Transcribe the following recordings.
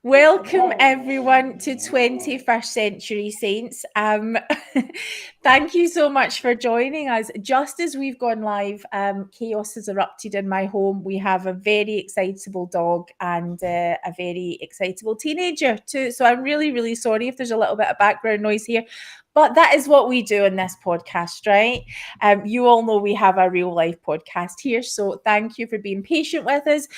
Welcome everyone to 21st Century Saints. Thank you so much for joining us. Just as we've gone live, chaos has erupted in my home. We have a very excitable dog and a very excitable teenager too. So I'm really, really sorry if there's a little bit of background noise here. But that is what we do in this podcast, right? You all know we have a real life podcast here. So thank you for being patient with us.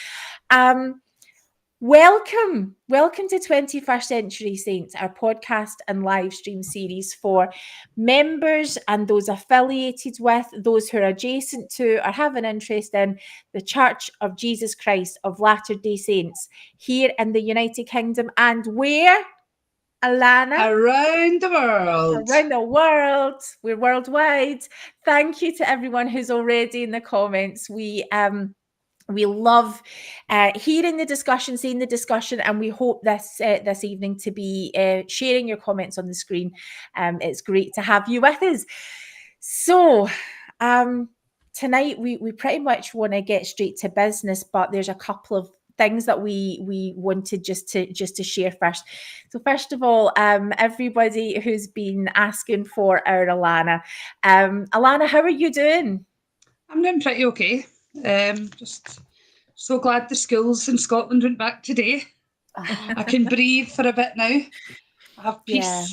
Welcome to 21st Century Saints, our podcast and live stream series for members and those affiliated with, those who are adjacent to or have an interest in the Church of Jesus Christ of Latter-day Saints here in the United Kingdom and where, Alana? Around the world. Around the world. We're worldwide. Thank you to everyone who's already in the comments. We love hearing the discussion, seeing the discussion, and we hope this evening to be sharing your comments on the screen. It's great to have you with us. So tonight we pretty much want to get straight to business, but there's a couple of things that we wanted just to share first. So first of all, everybody who's been asking for our Alana, Alana, how are you doing? I'm doing pretty okay. Just so glad the schools in Scotland went back today. I can breathe for a bit now. I have peace. Yeah.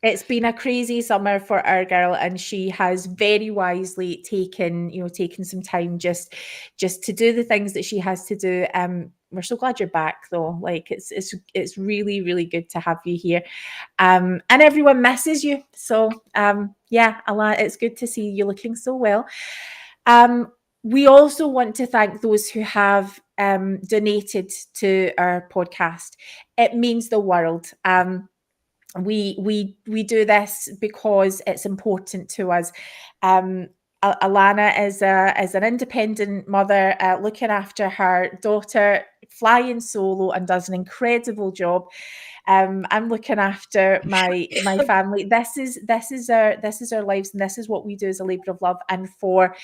It's been a crazy summer for our girl, and she has very wisely taken some time just to do the things that she has to do. We're so glad you're back though. Like it's really, really good to have you here. And everyone misses you. So yeah, Alana, it's good to see you looking so well. We also want to thank those who have donated to our podcast. It means the world. We do this because it's important to us. Alana is an independent mother looking after her daughter, flying solo, and does an incredible job. I'm looking after my family. This is our lives, and this is what we do as a labour of love. And for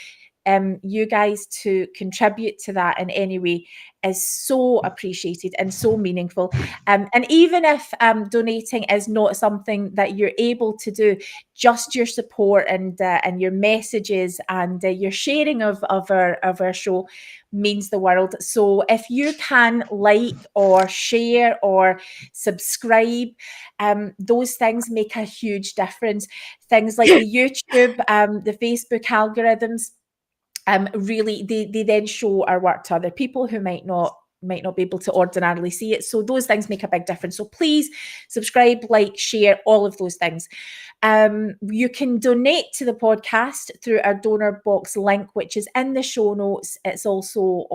you guys to contribute to that in any way is so appreciated and so meaningful. And even if donating is not something that you're able to do, just your support and your messages and your sharing of our show means the world. So if you can like or share or subscribe, those things make a huge difference. Things like the YouTube, the Facebook algorithms, really they then show our work to other people who might not be able to ordinarily see it. So those things make a big difference. So please subscribe, like, share, all of those things. You can donate to the podcast through our donor box link, which is in the show notes. It's also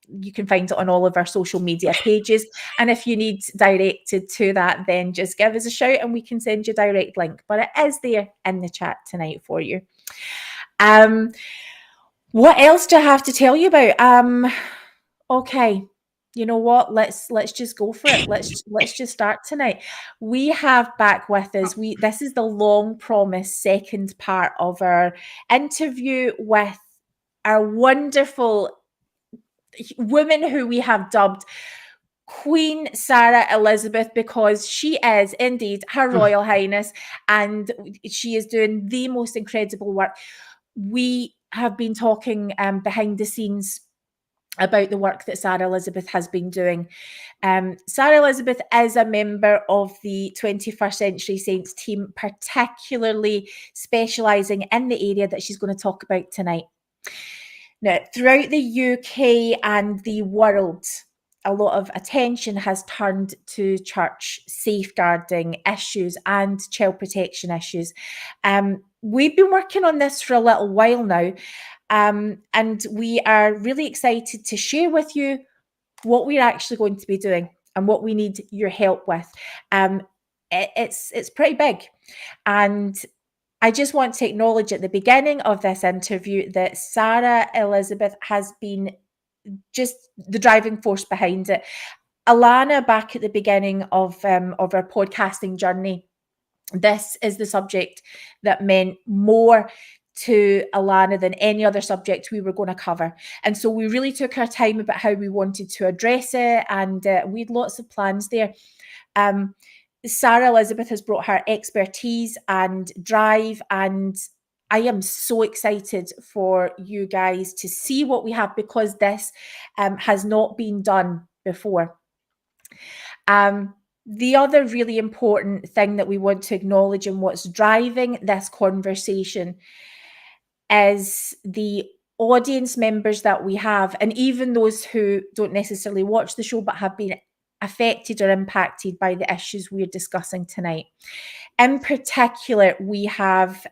you can find it on all of our social media pages. And if you need directed to that, then just give us a shout and we can send you a direct link. But it is there in the chat tonight for you. What else do I have to tell you about? Okay, you know what? Let's just go for it. Let's just start tonight. We have back with us. This is the long promised second part of our interview with our wonderful woman who we have dubbed Queen Sara Elizabeth, because she is indeed Her Royal Highness, and she is doing the most incredible work. We have been talking behind the scenes about the work that Sara Elizabeth has been doing. Sara Elizabeth is a member of the 21st Century Saints team, particularly specialising in the area that she's going to talk about tonight. Now, throughout the UK and the world, a lot of attention has turned to church safeguarding issues and child protection issues. We've been working on this for a little while now, and we are really excited to share with you what we're actually going to be doing and what we need your help with. It's pretty big, and I just want to acknowledge at the beginning of this interview that Sara Elizabeth has been just the driving force behind it. Alana, back at the beginning of our podcasting journey, this is the subject that meant more to Alana than any other subject we were going to cover. And so we really took our time about how we wanted to address it, and we had lots of plans there. Sara Elizabeth has brought her expertise and drive, and I am so excited for you guys to see what we have, because this has not been done before. The other really important thing that we want to acknowledge and what's driving this conversation is the audience members that we have, and even those who don't necessarily watch the show but have been affected or impacted by the issues we're discussing tonight. In particular, we have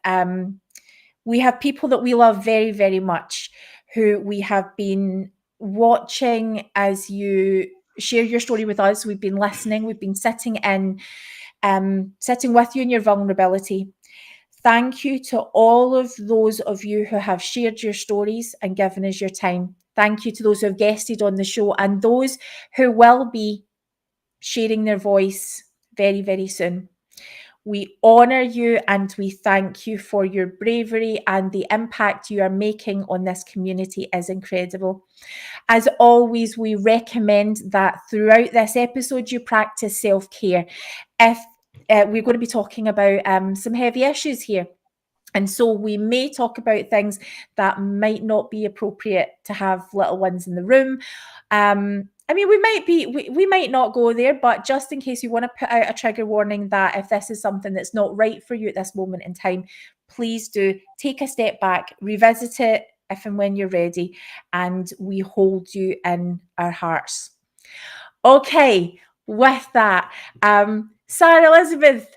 people that we love very, very much, who we have been watching as you share your story with us. We've been listening. We've been sitting with you in your vulnerability. Thank you to all of those of you who have shared your stories and given us your time. Thank you to those who have guested on the show, and those who will be sharing their voice very, very soon. We honour you and we thank you for your bravery, and the impact you are making on this community is incredible. As always, we recommend that throughout this episode you practice self-care. If we're going to be talking about some heavy issues here, and so we may talk about things that might not be appropriate to have little ones in the room. I mean, we might not go there, but just in case you want to put out a trigger warning that if this is something that's not right for you at this moment in time, please do take a step back, revisit it if and when you're ready, and we hold you in our hearts. Okay, with that, Sara Elizabeth,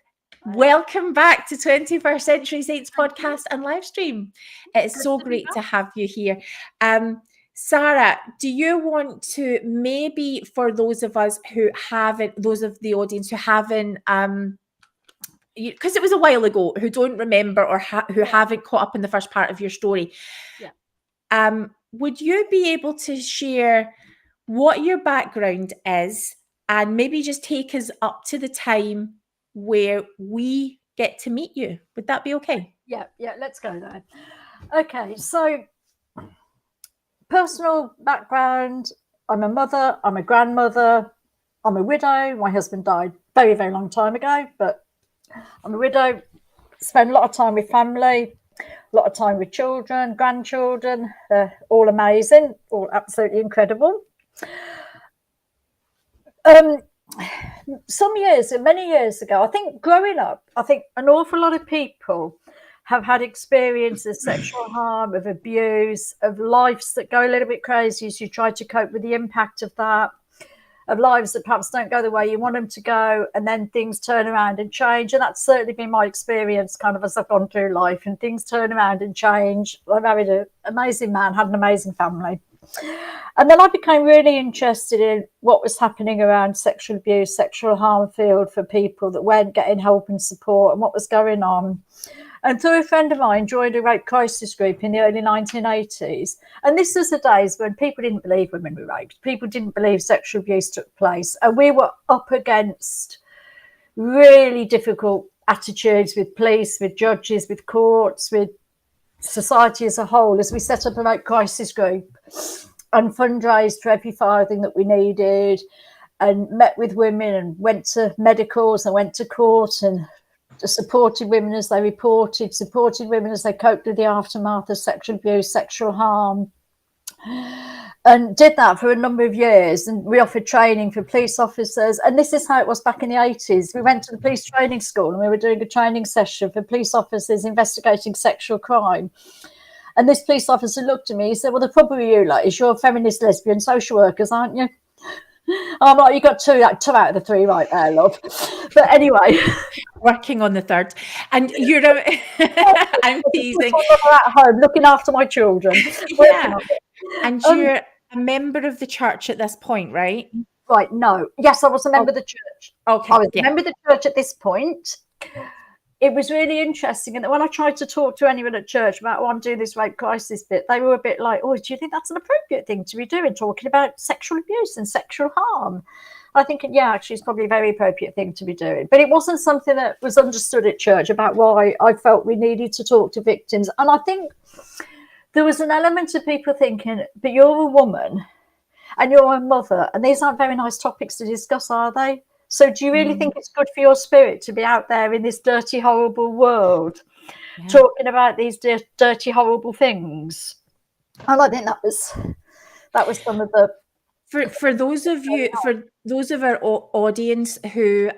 welcome back to 21st Century Saints podcast and live stream. It's so great to have you here. Sara, do you want to, maybe for those of us who haven't, those of the audience who haven't, because it was a while ago, who don't remember or who haven't caught up in the first part of your story, would you be able to share what your background is, and maybe just take us up to the time where we get to meet you? Would that be okay? Yeah, let's go there. Okay, so personal background: I'm a mother, I'm a grandmother, I'm a widow. My husband died very, very long time ago, but I'm a widow. Spend a lot of time with family, a lot of time with children, grandchildren, all amazing, all absolutely incredible. Many years ago, I think growing up, I think an awful lot of people have had experiences of sexual harm, of abuse, of lives that go a little bit crazy as you try to cope with the impact of that, of lives that perhaps don't go the way you want them to go, and then things turn around and change. And that's certainly been my experience kind of as I've gone through life, and things turn around and change. I married an amazing man, had an amazing family. And then I became really interested in what was happening around sexual abuse, sexual harm field for people that weren't getting help and support, and what was going on. And through a friend of mine, joined a rape crisis group in the early 1980s. And this was the days when people didn't believe women were raped. People didn't believe sexual abuse took place. And we were up against really difficult attitudes with police, with judges, with courts, with society as a whole, as we set up a rape crisis group and fundraised for every farthing that we needed, and met with women and went to medicals and went to court and supported women as they reported, supported women as they coped with the aftermath of sexual abuse, sexual harm, and did that for a number of years. And we offered training for police officers. And this is how it was back in the 80s. We went to the police training school and we were doing a training session for police officers investigating sexual crime. And this police officer looked at me, he said, well, the problem with you is you're feminist, lesbian, social workers, aren't you? I'm like, you got two out of the three right there, love. But anyway, working on the third. And you're I'm teasing. At home looking after my children. Yeah. And you're a member of the church at this point, right? Right. No. Yes, I was a member of the church. Okay. I was a member of the church at this point. It was really interesting. And when I tried to talk to anyone at church about, I'm doing this rape crisis bit, they were a bit like, oh, do you think that's an appropriate thing to be doing, talking about sexual abuse and sexual harm? I think, yeah, actually, it's probably a very appropriate thing to be doing. But it wasn't something that was understood at church about why I felt we needed to talk to victims. And I think there was an element of people thinking, but you're a woman and you're a mother, and these aren't very nice topics to discuss, are they? So do you really think it's good for your spirit to be out there in this dirty, horrible world talking about these dirty, horrible things? And I think that was some of the... For those of you, for those of our audience who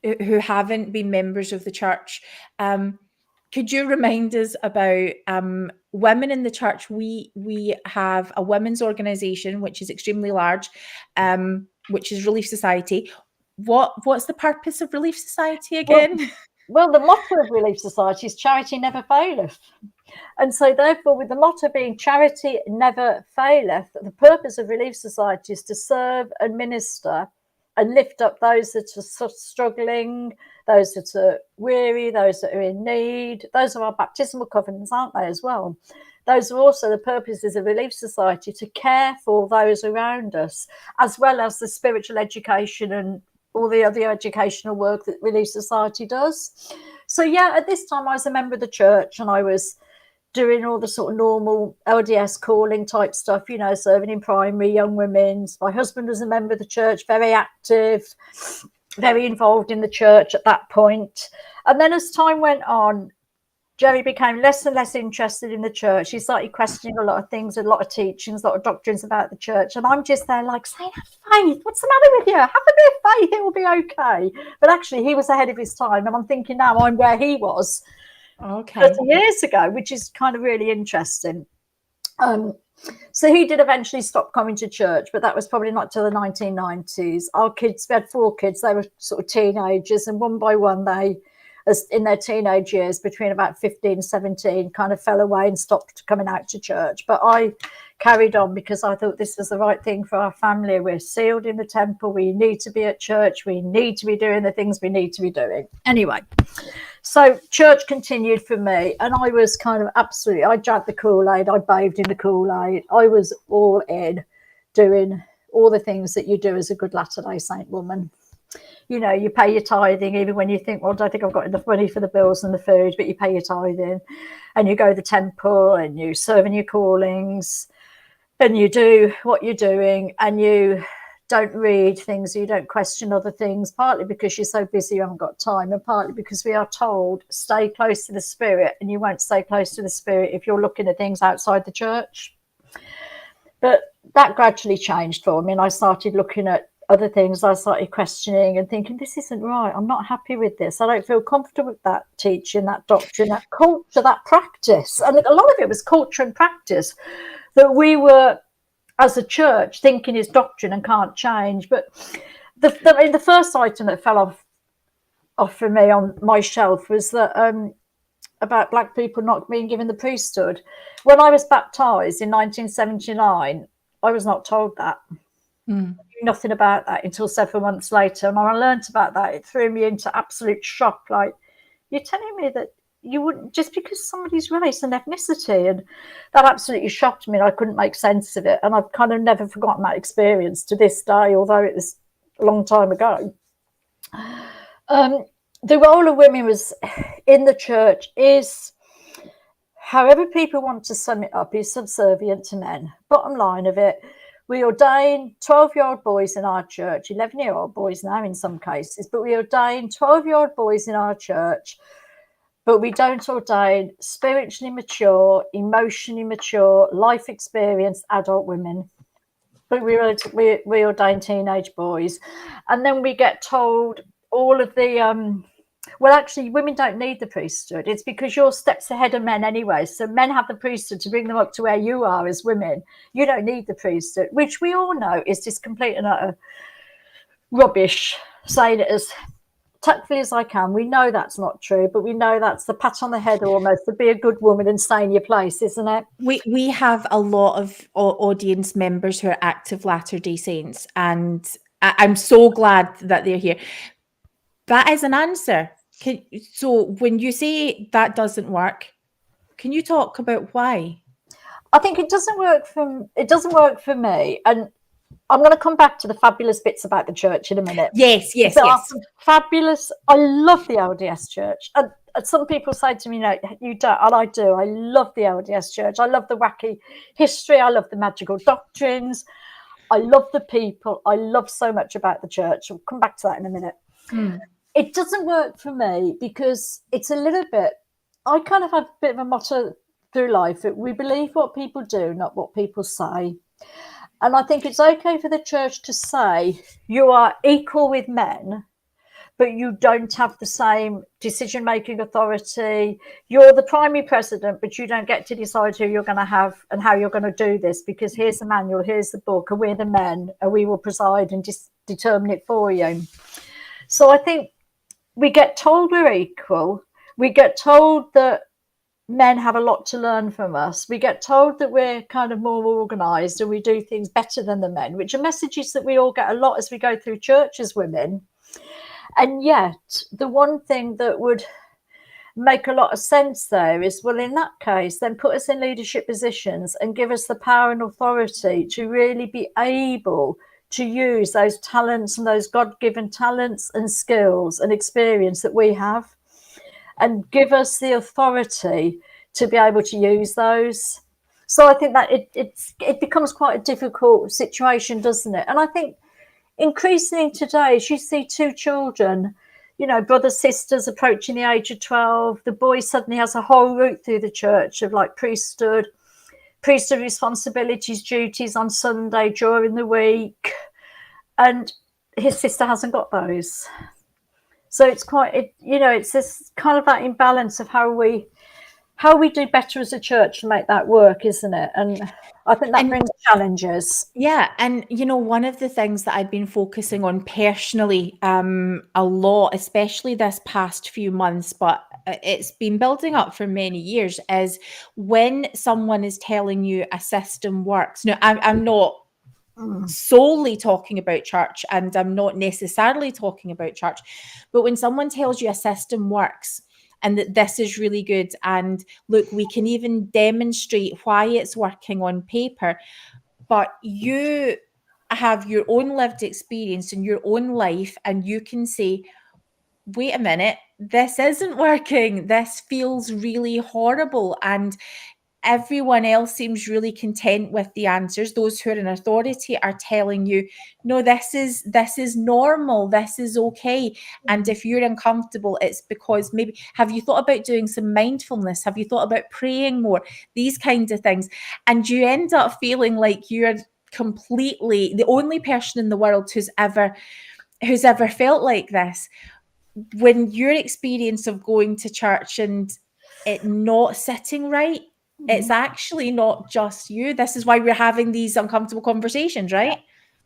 haven't been members of the church, could you remind us about women in the church? We have a women's organisation which is extremely large, which is Relief Society. What's the purpose of Relief Society again? Well, the motto of Relief Society is charity never faileth. And so therefore, with the motto being charity never faileth, the purpose of Relief Society is to serve and minister and lift up those that are struggling, those that are weary, those that are in need. Those are our baptismal covenants, aren't they, as well? Those are also the purposes of Relief Society, to care for those around us, as well as the spiritual education and all the other educational work that Relief Society does. So, yeah, at this time I was a member of the church, and I was doing all the sort of normal LDS calling type stuff, you know, serving in primary, young women's. My husband was a member of the church, very active, very involved in the church at that point. And then as time went on, Jerry became less and less interested in the church. He started questioning a lot of things, a lot of teachings, a lot of doctrines about the church. And I'm just there like, say, have faith. What's the matter with you? Have a bit of faith. It will be okay. But actually, he was ahead of his time. And I'm thinking now I'm where he was 30 years ago, which is kind of really interesting. So he did eventually stop coming to church, but that was probably not till the 1990s. Our kids, we had 4 kids. They were sort of teenagers, and one by one, they, as in their teenage years, between about 15 and 17, kind of fell away and stopped coming out to church. But I carried on because I thought this was the right thing for our family. We're sealed in the temple. We need to be at church. We need to be doing the things we need to be doing. Anyway, so church continued for me, and I was kind of absolutely, I drank the Kool-Aid, I bathed in the Kool-Aid. I was all in, doing all the things that you do as a good Latter-day Saint woman. You know, you pay your tithing, even when you think, well, I don't think I've got enough money for the bills and the food, but you pay your tithing, and you go to the temple, and you serve in your callings, and you do what you're doing, and you don't read things, you don't question other things, partly because you're so busy you haven't got time, and partly because we are told stay close to the Spirit, and you won't stay close to the Spirit if you're looking at things outside the church. But that gradually changed for me, and I started looking at other things. I started questioning and thinking, this isn't right. I'm not happy with this. I don't feel comfortable with that teaching, that doctrine, that culture, that practice. And a lot of it was culture and practice that we were, as a church, thinking is doctrine and can't change. But the first item that fell off for me on my shelf was that about black people not being given the priesthood. When I was baptized in 1979, I was not told that. I knew nothing about that until several months later. And when I learned about that, it threw me into absolute shock. Like, you're telling me that you wouldn't, just because somebody's race and ethnicity, and that absolutely shocked me, and I couldn't make sense of it. And I've kind of never forgotten that experience to this day, although it was a long time ago. The role of women was in the church is, however people want to sum it up, is subservient to men. Bottom line of it, we ordain 12-year-old boys in our church, 11-year-old boys now in some cases, but we ordain 12-year-old boys in our church, but we don't ordain spiritually mature, emotionally mature, life experienced adult women. But we ordain teenage boys. And then we get told all of the... well, actually, women don't need the priesthood. It's because you're steps ahead of men anyway. So men have the priesthood to bring them up to where you are as women. You don't need the priesthood, which we all know is just complete and utter rubbish. Saying it as tactfully as I can. We know that's not true, but we know that's the pat on the head almost to be a good woman and stay in your place, isn't it? We have a lot of audience members who are active Latter-day Saints, and I'm so glad that they're here. That is an answer. So when you say that doesn't work, can you talk about why? I think it doesn't work for me. And I'm going to come back to the fabulous bits about the church in a minute. Yes. There are some fabulous. I love the LDS church, and some people say to me, "No, you don't," and I do. I love the LDS church. I love the wacky history. I love the magical doctrines. I love the people. I love so much about the church. I'll come back to that in a minute. It doesn't work for me because it's a little bit. I kind of have a bit of a motto through life that we believe what people do, not what people say. And I think it's okay for the church to say you are equal with men, but you don't have the same decision-making authority. You're the primary president, but you don't get to decide who you're going to have and how you're going to do this, because here's the manual, here's the book, and we're the men, and we will preside and determine it for you. So I think we get told we're equal. We get told that men have a lot to learn from us. We get told that we're kind of more organised and we do things better than the men, which are messages that we all get a lot as we go through church as women. And yet the one thing that would make a lot of sense there is, well, in that case, then put us in leadership positions and give us the power and authority to really be able to use those talents and those God-given talents and skills and experience that we have, and give us the authority to be able to use those. So I think that it becomes quite a difficult situation, doesn't it? And I think increasingly today, as you see two children, you know, brothers, sisters approaching the age of 12, the boy suddenly has a whole route through the church of like priesthood responsibilities, duties on Sunday, during the week. And his sister hasn't got those. So it's quite, it's this kind of that imbalance of how we do better as a church to make that work, isn't it? And I think that brings challenges. Yeah. And, one of the things that I've been focusing on personally a lot, especially this past few months, but it's been building up for many years, is when someone is telling you a system works. Now, I'm not solely talking about church, and I'm not necessarily talking about church, but when someone tells you a system works and that this is really good, and look, we can even demonstrate why it's working on paper, but you have your own lived experience in your own life, and you can say, wait a minute, this isn't working, this feels really horrible, and everyone else seems really content with the answers. Those who are in authority are telling you, no, this is normal, this is okay. And if you're uncomfortable, it's because maybe, have you thought about doing some mindfulness? Have you thought about praying more? These kinds of things. And you end up feeling like you're completely the only person in the world who's ever felt like this. When your experience of going to church and it not sitting right, it's actually not just you. This is why we're having these uncomfortable conversations, right?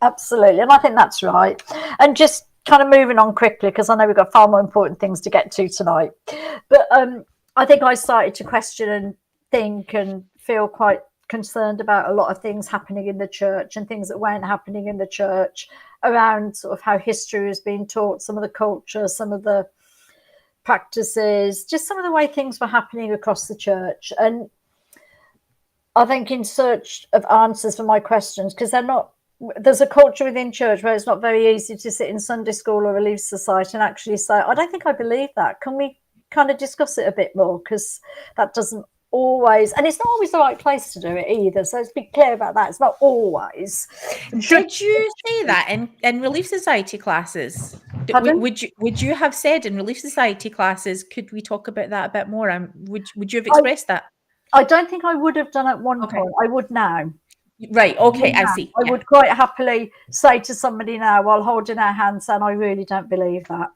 Absolutely. And I think that's right. And just kind of moving on quickly, because I know we've got far more important things to get to tonight. But I think I started to question and think and feel quite concerned about a lot of things happening in the church and things that weren't happening in the church, around sort of how history is being taught, some of the culture, some of the practices, just some of the way things were happening across the church. And I think in search of answers for my questions, because there's a culture within church where it's not very easy to sit in Sunday school or Relief Society and actually say, I don't think I believe that. Can we kind of discuss it a bit more? Because that doesn't always, and it's not always the right place to do it either. So let's be clear about that. It's not always. Did you say that in Relief Society classes? Would you have said in Relief Society classes, could we talk about that a bit more? Would you have expressed that? I don't think I would have done at one point. I would now. Right. Okay. I see. I would quite happily say to somebody now while holding our hands, and I really don't believe that.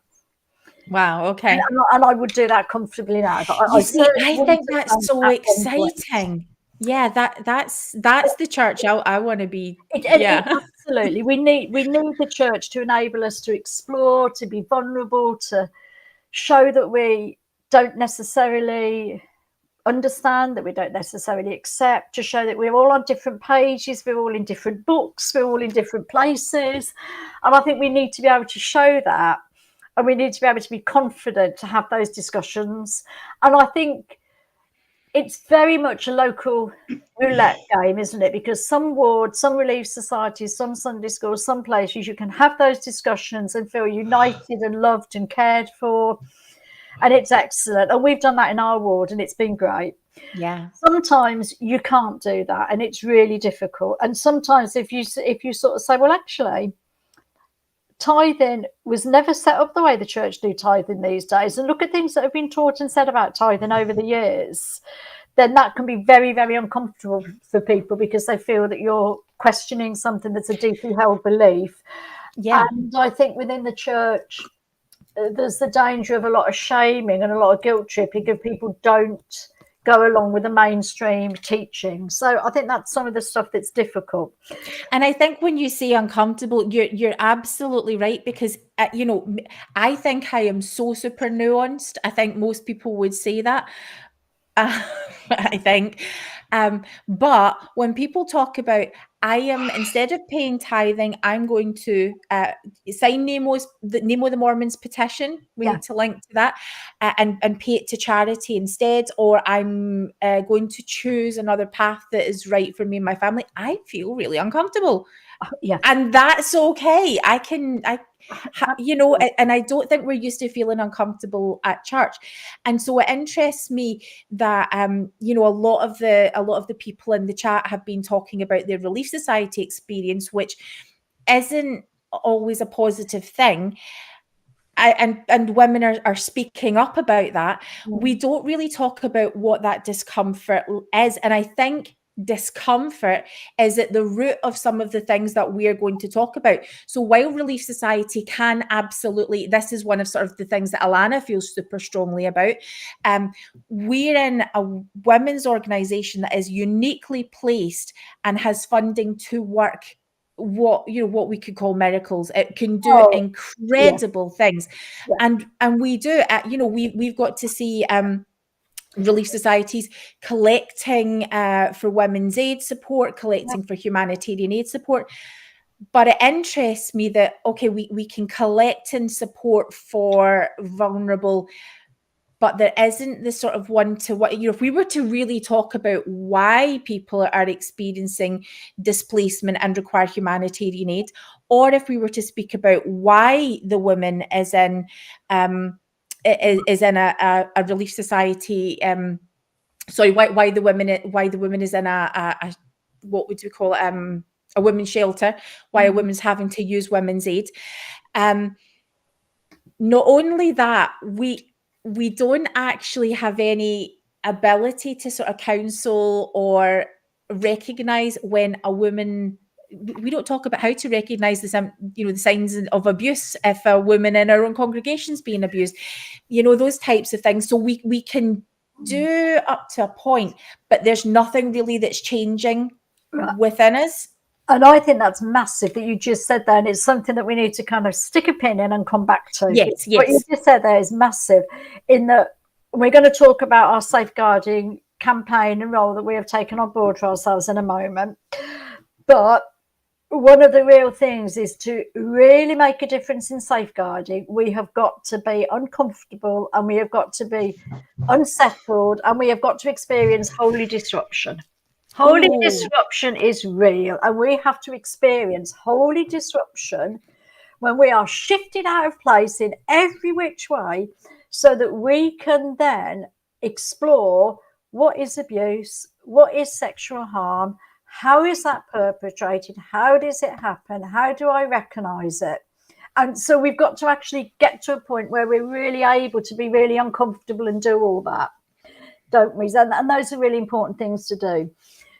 Wow. Okay. And I would do that comfortably now. I think that's so exciting. Yeah, that's the church I want to be. Absolutely. We need the church to enable us to explore, to be vulnerable, to show that we don't necessarily understand, that we don't necessarily accept, to show that we're all on different pages, we're all in different books, we're all in different places. And I think we need to be able to show that. And we need to be able to be confident to have those discussions. And I think it's very much a local roulette game, isn't it? Because some wards, some relief societies, some Sunday schools, some places you can have those discussions and feel united and loved and cared for. And it's excellent. And we've done that in our ward and it's been great. Yeah. Sometimes you can't do that and it's really difficult. And sometimes if you sort of say, well, actually, tithing was never set up the way the church do tithing these days, and look at things that have been taught and said about tithing over the years, then that can be very, very uncomfortable for people because they feel that you're questioning something that's a deeply held belief. Yeah. And I think within the church, there's the danger of a lot of shaming and a lot of guilt tripping if people don't go along with the mainstream teaching. So I think that's some of the stuff that's difficult. And I think when you say uncomfortable, you're absolutely right, because I think I am so super nuanced. I think most people would say that. I think. But when people talk about, I am, instead of paying tithing, I'm going to sign Nemo the Mormons petition. We need to link to that and pay it to charity instead, or I'm going to choose another path that is right for me and my family. I feel really uncomfortable. Yeah. And that's okay. And I don't think we're used to feeling uncomfortable at church. And so it interests me that, a lot of the people in the chat have been talking about their Relief Society experience, which isn't always a positive thing. And women are speaking up about that. We don't really talk about what that discomfort is. And I think discomfort is at the root of some of the things that we're going to talk about. So while Relief Society can absolutely, this is one of sort of the things that Alana feels super strongly about. We're in a women's organisation that is uniquely placed and has funding to work what we could call miracles. It can do incredible things. And we do we've got to see Relief Societies collecting for women's aid support, collecting for humanitarian aid support. But it interests me that, okay, we can collect and support for vulnerable, but there isn't this sort of one-to-one. If we were to really talk about why people are experiencing displacement and require humanitarian aid, or if we were to speak about why the woman is in a Relief Society, why the woman is in a what would we call it, a women's shelter, why a woman's having to use women's aid. Not only that, we don't actually have any ability to sort of counsel or recognize when a woman. We don't talk about how to recognize the signs of abuse if a woman in our own congregation is being abused, those types of things. So we can do up to a point, but there's nothing really that's changing within us. And I think that's massive that you just said that, and it's something that we need to kind of stick a pin in and come back to. Yes. What you just said there is massive, in that we're going to talk about our safeguarding campaign and role that we have taken on board for ourselves in a moment. But one of the real things is to really make a difference in safeguarding. We have got to be uncomfortable, and we have got to be unsettled, and we have got to experience holy disruption. Holy disruption is real, and we have to experience holy disruption when we are shifted out of place in every which way, so that we can then explore what is abuse, what is sexual harm, how is that perpetrated, how does it happen, how do I recognise it? And so we've got to actually get to a point where we're really able to be really uncomfortable and do all that, don't we? And those are really important things to do.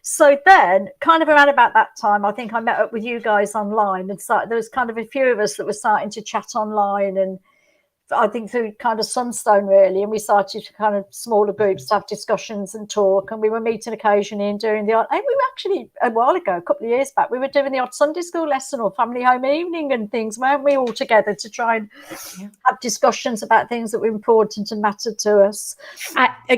So then, kind of around about that time, I think I met up with you guys online, and there was kind of a few of us that were starting to chat online, and I think through kind of Sunstone really, and we started kind of smaller groups to have discussions and talk, and we were meeting occasionally and doing the odd, and we were actually a while ago, a couple of years back, we were doing the odd Sunday school lesson or family home evening and things, weren't we, all together to try and have discussions about things that were important and mattered to us.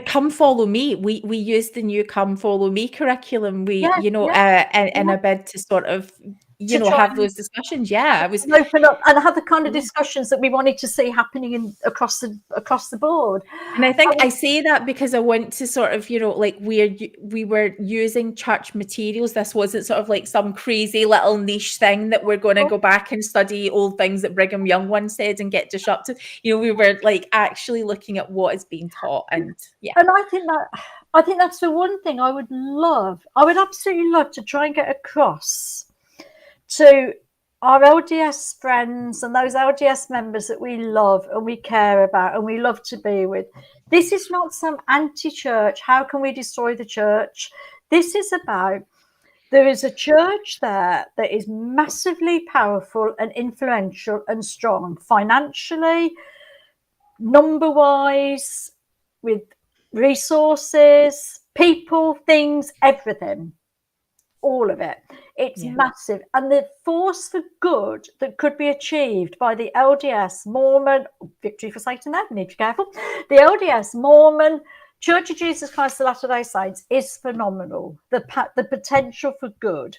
Come Follow Me, we used the new Come Follow Me curriculum, in a bid to sort of you know, have those discussions. Yeah, I was and open up and have the kind of discussions that we wanted to see happening across the board. And I think I say that because I want to sort of, you know, like we were using church materials. This wasn't sort of like some crazy little niche thing that we're going to go back and study old things that Brigham Young once said and get disrupted. You know, we were like actually looking at what is being taught, and And I think that's the one thing I would absolutely love to try and get across to our LDS friends and those LDS members that we love and we care about and we love to be with. This is not some anti-church. How can we destroy the church? This is about, there is a church there that is massively powerful and influential and strong financially, number-wise, with resources, people, things, everything. All of it. It's massive. And the force for good that could be achieved by the LDS, Mormon, victory for Satan there, we need to be careful. The LDS, Mormon, Church of Jesus Christ of Latter-day Saints is phenomenal. The potential for good.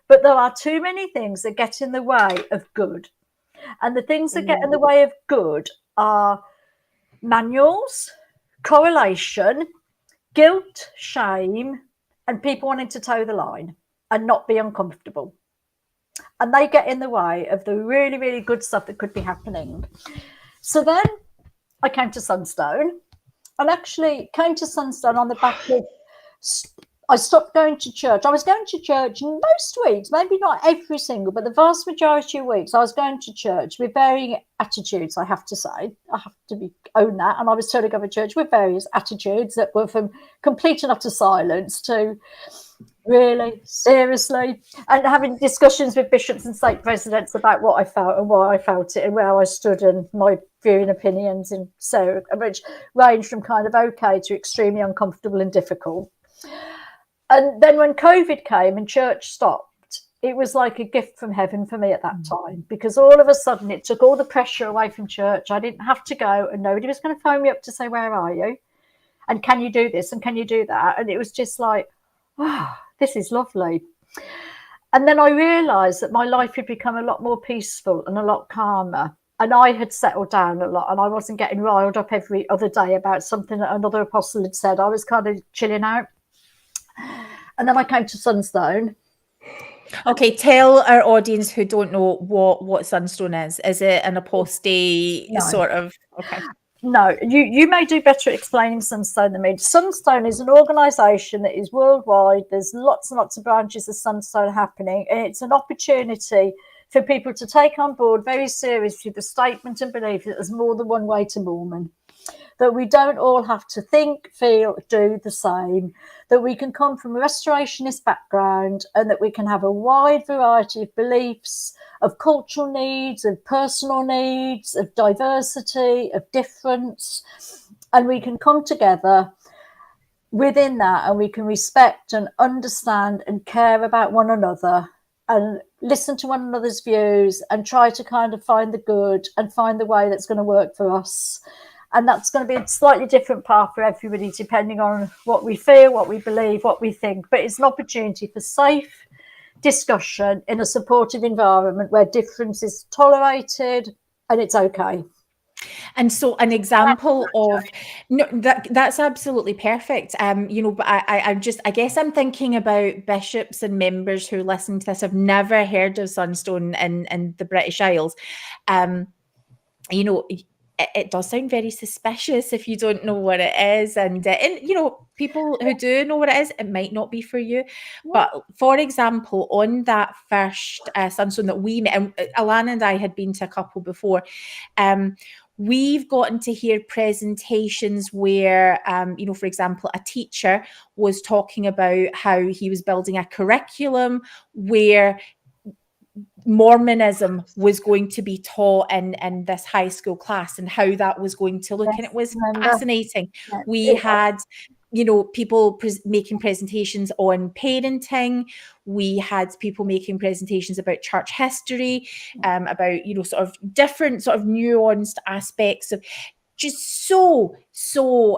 But there are too many things that get in the way of good. And the things that get in the way of good are manuals, correlation, guilt, shame, and people wanting to toe the line and not be uncomfortable. And they get in the way of the really, really good stuff that could be happening. So then I came to Sunstone, and actually came to Sunstone on the back of, I stopped going to church. I was going to church most weeks, maybe not every single, but the vast majority of weeks I was going to church with varying attitudes, I have to say. I have to own that. And I was trying to go to church with various attitudes that were from complete and utter silence to really, seriously, and having discussions with bishops and stake presidents about what I felt and why I felt it and where I stood and my viewing opinions, and so which ranged from kind of okay to extremely uncomfortable and difficult. And then when COVID came and church stopped, it was like a gift from heaven for me at that time, because all of a sudden it took all the pressure away from church. I didn't have to go, and nobody was going to phone me up to say, where are you? And can you do this? And can you do that? And it was just like, oh, this is lovely. And then I realised that my life had become a lot more peaceful and a lot calmer. And I had settled down a lot, and I wasn't getting riled up every other day about something that another apostle had said. I was kind of chilling out. And then I came to Sunstone. Okay, tell our audience who don't know what Sunstone is. Is it an apostate sort of? Okay. No, you may do better at explaining Sunstone than me. Sunstone is an organisation that is worldwide. There's lots and lots of branches of Sunstone happening, and it's an opportunity for people to take on board very seriously the statement and belief that there's more than one way to Mormon, that we don't all have to think, feel, do the same, that we can come from a restorationist background, and that we can have a wide variety of beliefs, of cultural needs, of personal needs, of diversity, of difference, and we can come together within that, and we can respect and understand and care about one another and listen to one another's views and try to kind of find the good and find the way that's going to work for us. And that's going to be a slightly different path for everybody, depending on what we feel, what we believe, what we think. But it's an opportunity for safe discussion in a supportive environment where difference is tolerated and it's okay. And so an example of that's absolutely perfect. You know, but I guess I'm thinking about bishops and members who listen to this have never heard of Sunstone in the British Isles. You know, it does sound very suspicious if you don't know what it is, and you know, people who do know what it is, it might not be for you. But for example, on that first Sunstone that we met, and Alana and I had been to a couple before, we've gotten to hear presentations where, you know, for example, a teacher was talking about how he was building a curriculum where Mormonism was going to be taught in this high school class and how that was going to look. And it was fascinating. We had, you know, people making presentations on parenting. We had people making presentations about church history, about, you know, sort of different sort of nuanced aspects of just so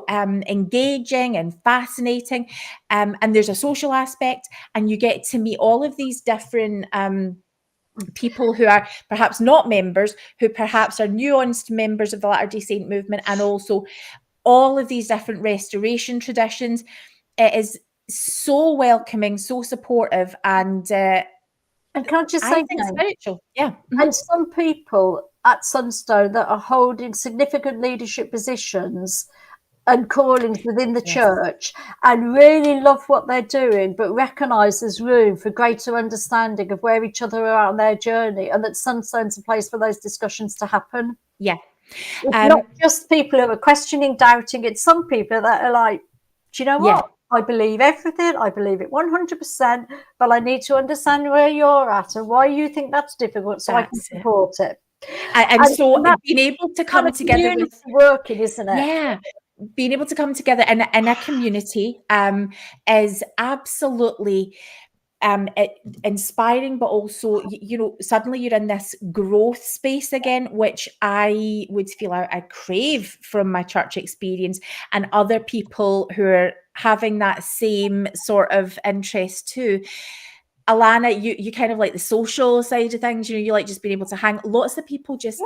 engaging and fascinating. And there's a social aspect, and you get to meet all of these different people who are perhaps not members, who perhaps are nuanced members of the Latter-day Saint movement, and also all of these different restoration traditions. It is so welcoming, so supportive, and can I just say, I think spiritual. Yeah. Mm-hmm. And some people at Sunstone that are holding significant leadership positions and callings within the church and really love what they're doing, but recognise there's room for greater understanding of where each other are on their journey, and that Sunstone's a place for those discussions to happen. Yeah. It's not just people who are questioning, doubting. It's some people that are like, do you know what? I believe everything. I believe it 100%, but I need to understand where you're at and why you think that's difficult, so I can support it. And so being able to come together with working, isn't it? Yeah. Being able to come together in a community is absolutely inspiring, but also, you know, suddenly you're in this growth space again, which I would feel I crave from my church experience, and other people who are having that same sort of interest too. Alana, you kind of like the social side of things, you know, you like just being able to hang. Lots of people just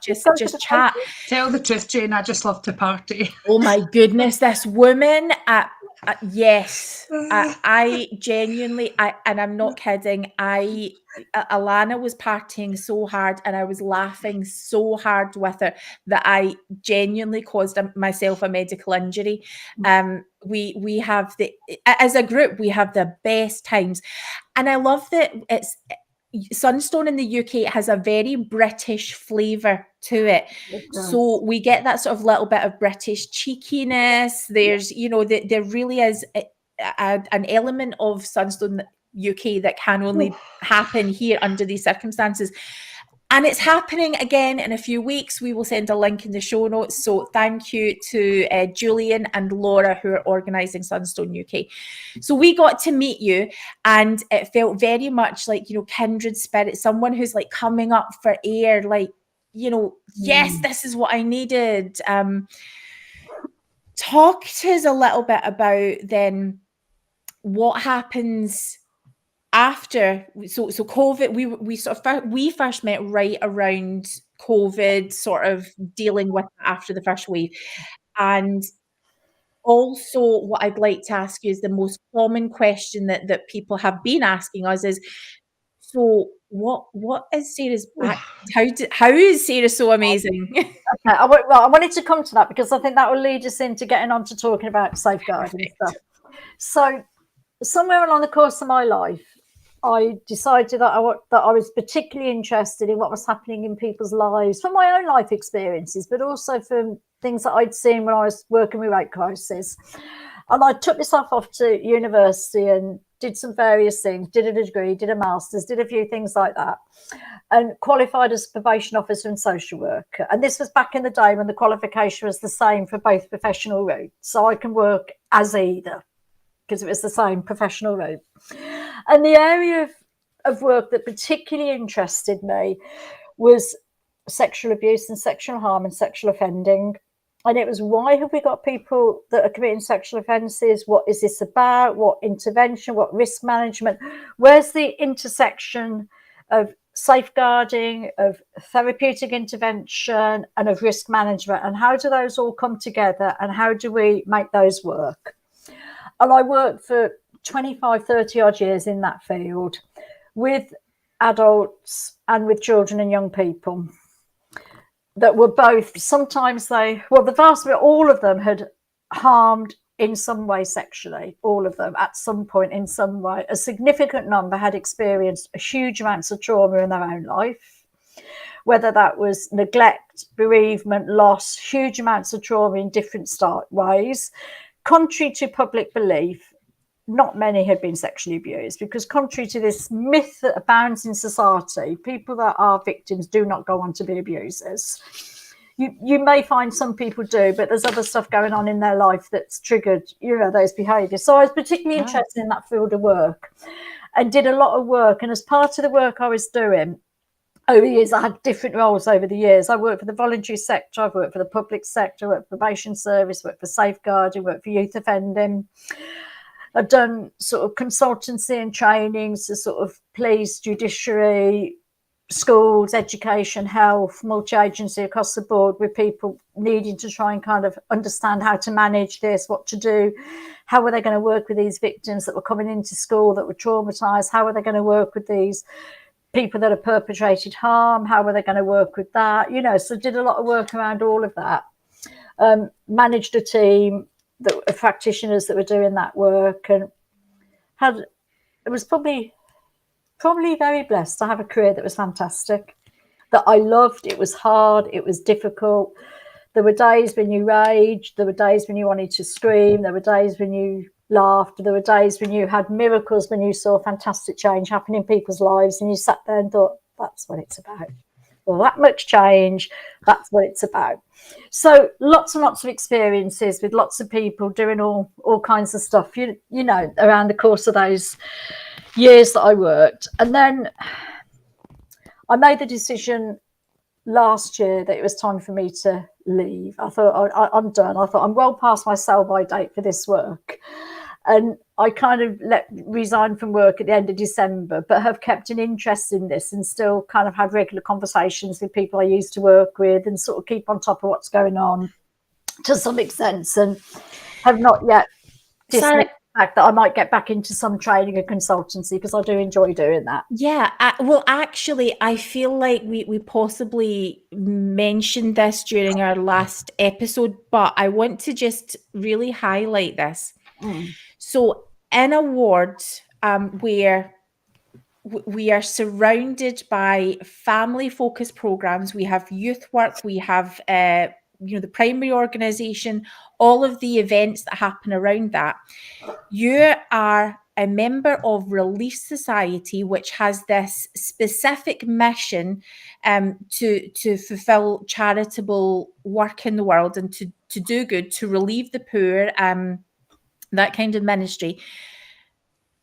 chat. Tell the truth, Jane, I just love to party. Oh my goodness, this woman yes, I genuinely, and I'm not kidding, Alana was partying so hard and I was laughing so hard with her that I genuinely caused myself a medical injury. We have as a group, we have the best times. And I love that Sunstone in the UK has a very British flavour to it. So we get that sort of little bit of British cheekiness. There's, you know, there really is an element of Sunstone UK that can only happen here under these circumstances. And it's happening again in a few weeks. We will send a link in the show notes. So thank you to Julian and Laura, who are organising Sunstone UK. So we got to meet you, and it felt very much like, you know, kindred spirit, someone who's like coming up for air, like, you know, yes, this is what I needed. Talk to us a little bit about then what happens after. So COVID, we first met right around COVID, sort of dealing with it after the first wave. And also what I'd like to ask you is the most common question that people have been asking us is, so what is Sarah's back? How is Sarah so amazing? Okay, I wanted to come to that because I think that will lead us into getting on to talking about safeguarding stuff. So somewhere along the course of my life, I decided that I was particularly interested in what was happening in people's lives from my own life experiences, but also from things that I'd seen when I was working with rape crisis. And I took myself off to university and did some various things, did a degree, did a master's, did a few things like that, and qualified as a probation officer and social worker. And this was back in the day when the qualification was the same for both professional routes. So I can work as either because it was the same professional route. And the area of work that particularly interested me was sexual abuse and sexual harm and sexual offending. And it was, why have we got people that are committing sexual offences? What is this about? What intervention? What risk management? Where's the intersection of safeguarding, of therapeutic intervention, and of risk management? And how do those all come together? And how do we make those work? And I worked for 25, 30 odd years in that field with adults and with children and young people that were both, sometimes all of them had harmed in some way sexually, all of them at some point in some way. A significant number had experienced huge amounts of trauma in their own life, whether that was neglect, bereavement, loss, huge amounts of trauma in different ways. Contrary to public belief, not many had been sexually abused, because contrary to this myth that abounds in society, people that are victims do not go on to be abusers. You may find some people do, but there's other stuff going on in their life that's triggered, you know, those behaviours. So I was particularly interested in that field of work and did a lot of work. And as part of the work I was doing over the years, I had different roles over the years. I worked for the voluntary sector, I've worked for the public sector, worked for probation service, worked for safeguarding, worked for youth offending. I've done sort of consultancy and trainings to sort of police, judiciary, schools, education, health, multi-agency across the board, with people needing to try and kind of understand how to manage this, what to do, how were they going to work with these victims that were coming into school that were traumatized, how are they going to work with these people that have perpetrated harm, how are they going to work with that, you know. So did a lot of work around all of that. Managed a team of practitioners that were doing that work, and it was probably very blessed to have a career that was fantastic, that I loved. It was hard, it was difficult. There were days when you raged, there were days when you wanted to scream, there were days when you laughed, there were days when you had miracles, when you saw fantastic change happen in people's lives, and you sat there and thought, that's what it's about. Well, that much change, that's what it's about. So lots and lots of experiences with lots of people doing all kinds of stuff, you know, around the course of those years that I worked. And then I made the decision last year that it was time for me to leave. I thought, I'm done. I thought, I'm well past my sell-by date for this work. And I kind of resigned from work at the end of December, but have kept an interest in this and still kind of had regular conversations with people I used to work with and sort of keep on top of what's going on to some extent, and have not yet dismissed the fact that I might get back into some training and consultancy, because I do enjoy doing that. Yeah, well, actually, I feel like we possibly mentioned this during our last episode, but I want to just really highlight this. So in a ward where we are surrounded by family-focused programs, we have youth work, we have the primary organisation, all of the events that happen around that. You are a member of Relief Society, which has this specific mission to fulfil charitable work in the world and to do good, to relieve the poor, that kind of ministry.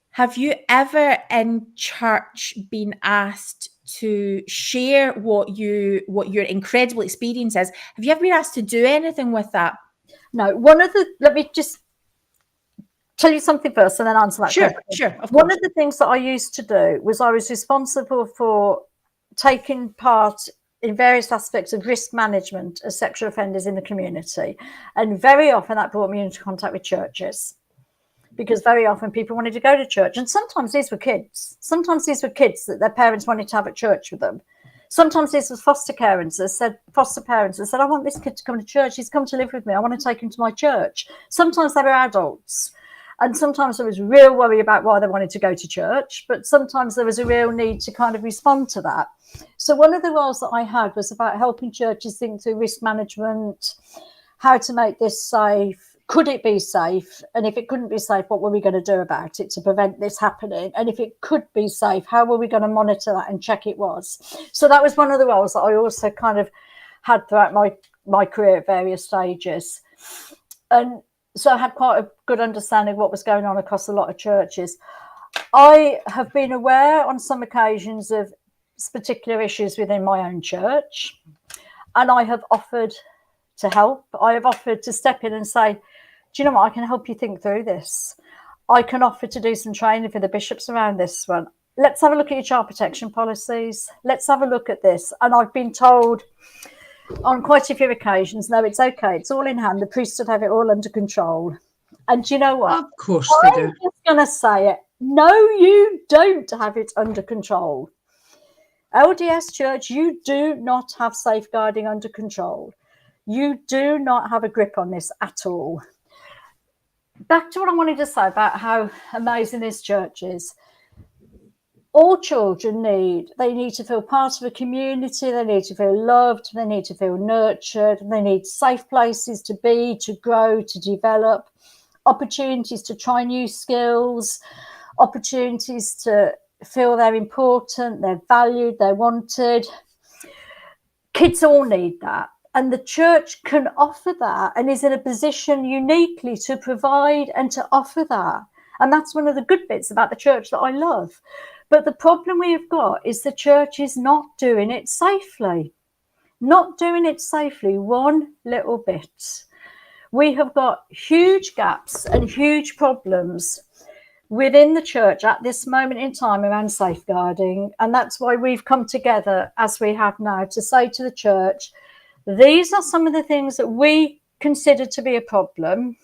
Have you ever in church been asked to share what your incredible experience is? Have you ever been asked to do anything with that? No. Let me just tell you something first and then answer that question. Sure. One of the things that I used to do was I was responsible for taking part in various aspects of risk management of sexual offenders in the community. And very often that brought me into contact with churches, because very often people wanted to go to church. And sometimes these were kids. Sometimes these were kids that their parents wanted to have at church with them. Sometimes this was foster parents that said, I want this kid to come to church. He's come to live with me. I want to take him to my church. Sometimes they were adults. And sometimes there was real worry about why they wanted to go to church. But sometimes there was a real need to kind of respond to that. So one of the roles that I had was about helping churches think through risk management, how to make this safe. Could it be safe? And if it couldn't be safe, what were we going to do about it to prevent this happening? And if it could be safe, how were we going to monitor that and check it was? So that was one of the roles that I also kind of had throughout my career at various stages. And so I had quite a good understanding of what was going on across a lot of churches. I have been aware on some occasions of particular issues within my own church, and I have offered to help. I have offered to step in and say, do you know what, I can help you think through this. I can offer to do some training for the bishops around this one. Let's have a look at your child protection policies. Let's have a look at this. And I've been told on quite a few occasions, no, it's okay. It's all in hand. The priesthood have it all under control. And do you know what? Of course they do. I'm just going to say it. No, you don't have it under control. LDS Church, you do not have safeguarding under control. You do not have a grip on this at all. Back to what I wanted to say about how amazing this church is. All children need to feel part of a community. They need to feel loved. They need to feel nurtured. They need safe places to be, to grow, to develop, opportunities to try new skills, opportunities to feel they're important, they're valued, they're wanted. Kids all need that. And the church can offer that and is in a position uniquely to provide and to offer that. And that's one of the good bits about the church that I love. But the problem we have got is the church is not doing it safely. Not doing it safely one little bit. We have got huge gaps and huge problems within the church at this moment in time around safeguarding. And that's why we've come together as we have now to say to the church, these are some of the things that we consider to be a problem.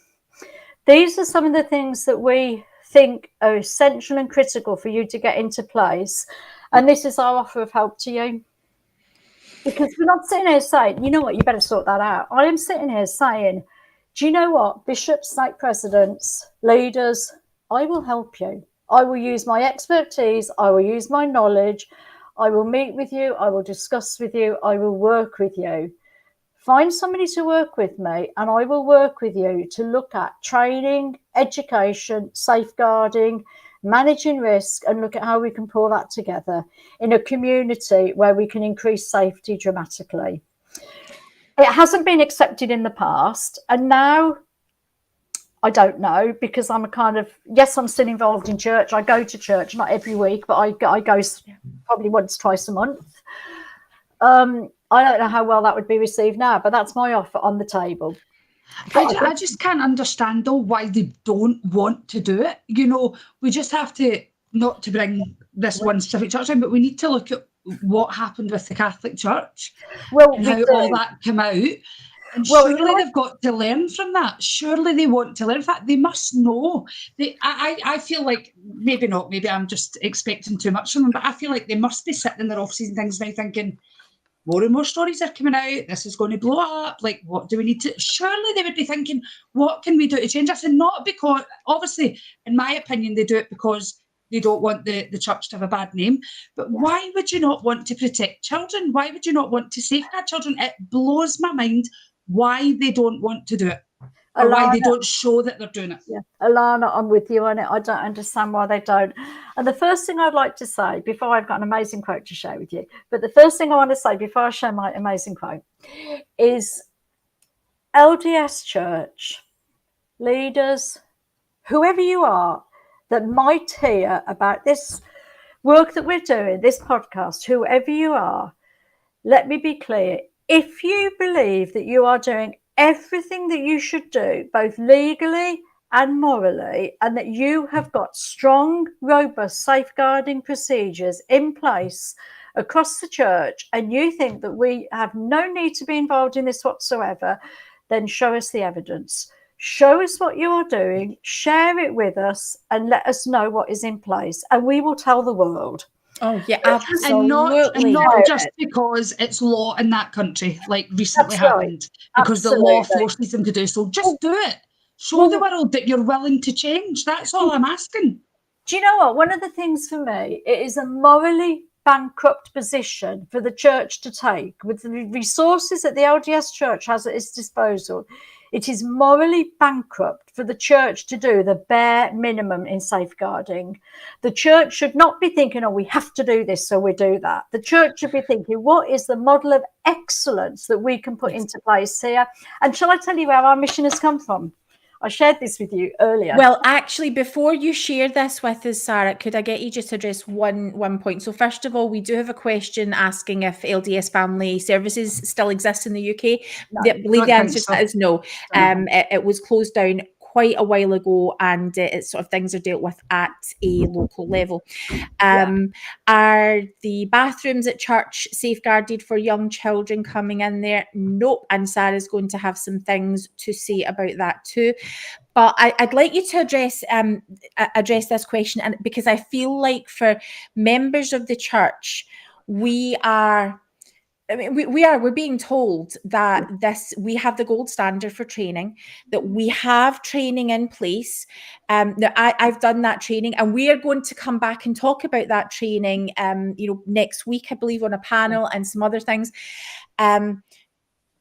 These are some of the things that we think are essential and critical for you to get into place. And this is our offer of help to you. Because we're not sitting here saying, you know what, you better sort that out. I am sitting here saying, do you know what, bishops, stake presidents, leaders, I will help you. I will use my expertise. I will use my knowledge. I will meet with you. I will discuss with you. I will work with you. Find somebody to work with me, and I will work with you to look at training, education, safeguarding, managing risk, and look at how we can pull that together in a community where we can increase safety dramatically. It hasn't been accepted in the past, and now I don't know, because I'm a kind of, yes, I'm still involved in church. I go to church, not every week, but I go probably once, twice a month. I don't know how well that would be received now, but that's my offer on the table. I just can't understand, though, why they don't want to do it. You know, we just have to, not to bring this one specific church in, but we need to look at what happened with the Catholic Church and how all that came out. And surely they've got to learn from that. Surely they want to learn from that. They must know. I feel like, maybe not, maybe I'm just expecting too much from them, but I feel like they must be sitting in their offices and things now thinking, more and more stories are coming out. This is going to blow up. Like, what do we need to? Surely they would be thinking, what can we do to change this? And not because, obviously, in my opinion, they do it because they don't want the church to have a bad name. But why would you not want to protect children? Why would you not want to safeguard children? It blows my mind why they don't want to do it. Or why they don't show that they're doing it. Yeah, Alana, I'm with you on it. I don't understand why they don't. And the first thing I'd like to say, before I've got an amazing quote to share with you, but the first thing I want to say before I share my amazing quote is LDS Church leaders, whoever you are, that might hear about this work that we're doing, this podcast, whoever you are, let me be clear. If you believe that you are doing everything that you should do, both legally and morally, and that you have got strong, robust safeguarding procedures in place across the church, and you think that we have no need to be involved in this whatsoever, then show us the evidence. Show us what you are doing, share it with us, and let us know what is in place, and we will tell the world. Oh, yeah, absolutely. And not just because it's law in that country, like recently happened, because the law forces them to do so. Just do it. Show the world that you're willing to change. That's all I'm asking. Do you know what? One of the things for me, it is a morally bankrupt position for the church to take with the resources that the LDS Church has at its disposal. It is morally bankrupt for the church to do the bare minimum in safeguarding. The church should not be thinking, oh, we have to do this, so we do that. The church should be thinking, what is the model of excellence that we can put into place here? And shall I tell you where our mission has come from? I shared this with you earlier. Well, actually, before you share this with us, Sarah, could I get you just to address one point? So first of all, we do have a question asking if LDS Family Services still exists in the UK. I believe the answer to that is no. It was closed down quite a while ago, and it's sort of things are dealt with at a local level. Are the bathrooms at church safeguarded for young children coming in there? Nope. And Sarah's going to have some things to say about that too. But I'd like you to address this question, and because I feel like for members of the church, we're being told that we have the gold standard for training, that we have training in place. I've done that training, and we are going to come back and talk about that training, next week, I believe, on a panel and some other things.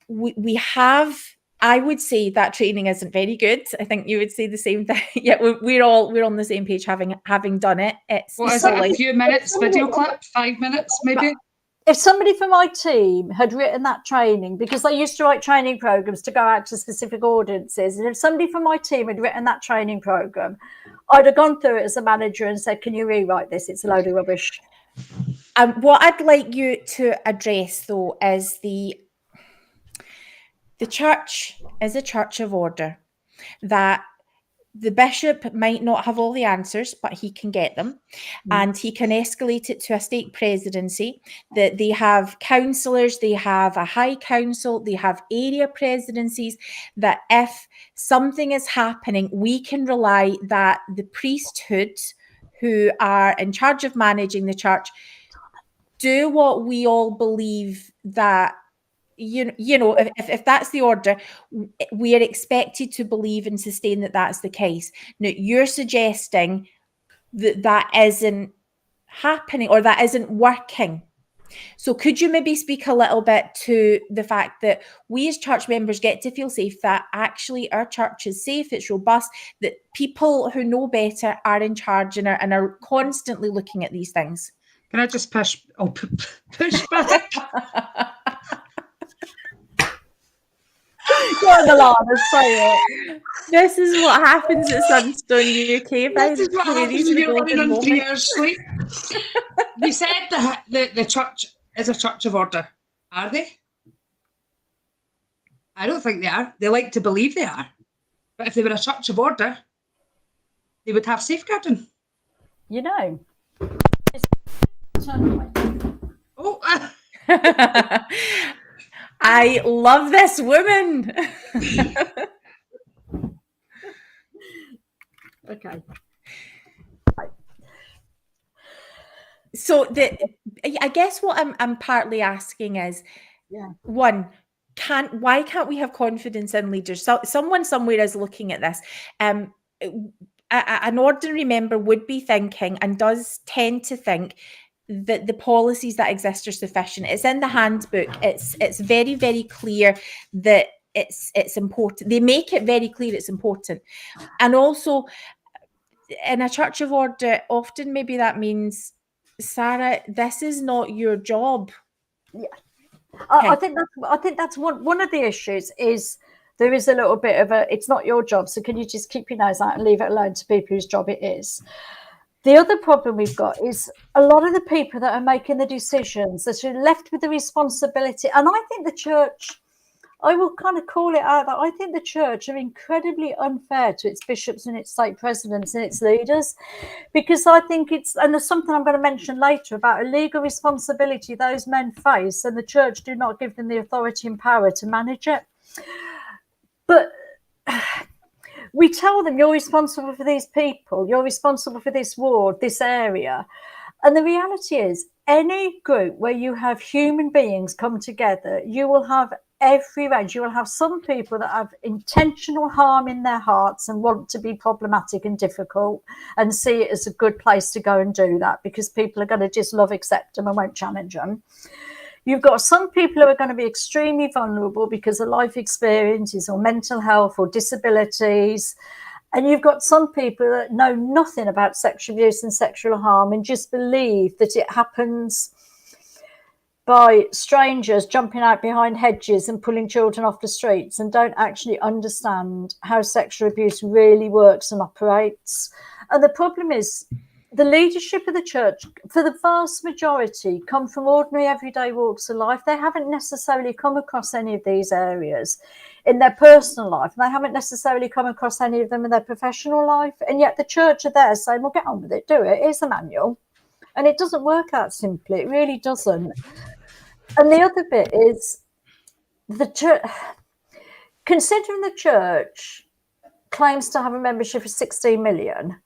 We have. I would say that training isn't very good. I think you would say the same thing. Yeah, we're on the same page, having done it. It's a few minutes video clip, 5 minutes maybe. If somebody from my team had written that training, because I used to write training programs to go out to specific audiences, and if somebody from my team had written that training program, I'd have gone through it as a manager and said, can you rewrite this? It's a load of rubbish. What I'd like you to address, though, is the church is a church of order that the bishop might not have all the answers, but he can get them, and he can escalate it to a stake presidency. That they have councillors, they have a high council, they have area presidencies, that if something is happening, we can rely that the priesthood, who are in charge of managing the church, do what we all believe that, if that's the order, we are expected to believe and sustain that that's the case. Now, you're suggesting that that isn't happening, or that isn't working. So could you maybe speak a little bit to the fact that we as church members get to feel safe, that actually our church is safe, it's robust, that people who know better are in charge and are constantly looking at these things? Can I just push back? Go on, Alana, say it. This is what happens at Sunstone UK. This is what happens when you're living on 3 hours sleep. You said the church is a church of order. Are they? I don't think they are. They like to believe they are. But if they were a church of order, they would have safeguarding. You know. Oh, I love this woman. Okay. So I guess what I'm partly asking is, one, why can't we have confidence in leaders? So someone somewhere is looking at this. An ordinary member would be thinking, and does tend to think, that the policies that exist are sufficient. It's in the handbook. It's very, very clear that it's important. They make it very clear it's important. And also, in a church of order, often maybe that means, Sara, this is not your job. Yeah, I think that's one of the issues. Is there is a little bit of it's not your job, so can you just keep your nose out and leave it alone to people whose job it is? The other problem we've got is a lot of the people that are making the decisions, that are left with the responsibility, and I think the church, I will kind of call it out, that I think the church are incredibly unfair to its bishops and its stake presidents and its leaders, because I think and there's something I'm going to mention later about a legal responsibility those men face, and the church do not give them the authority and power to manage it. But we tell them, you're responsible for these people, you're responsible for this ward, this area. And the reality is, any group where you have human beings come together, you will have every range. You will have some people that have intentional harm in their hearts and want to be problematic and difficult and see it as a good place to go and do that, because people are going to just love, accept them and won't challenge them. You've got some people who are going to be extremely vulnerable because of life experiences or mental health or disabilities. And you've got some people that know nothing about sexual abuse and sexual harm and just believe that it happens by strangers jumping out behind hedges and pulling children off the streets, and don't actually understand how sexual abuse really works and operates. And the problem is, the leadership of the church, for the vast majority, come from ordinary everyday walks of life. They haven't necessarily come across any of these areas in their personal life. They haven't necessarily come across any of them in their professional life. And yet the church are there saying, well, get on with it, do it. Here's the manual. And it doesn't work that simply. It really doesn't. And the other bit is the church, considering the church claims to have a membership of 16 million,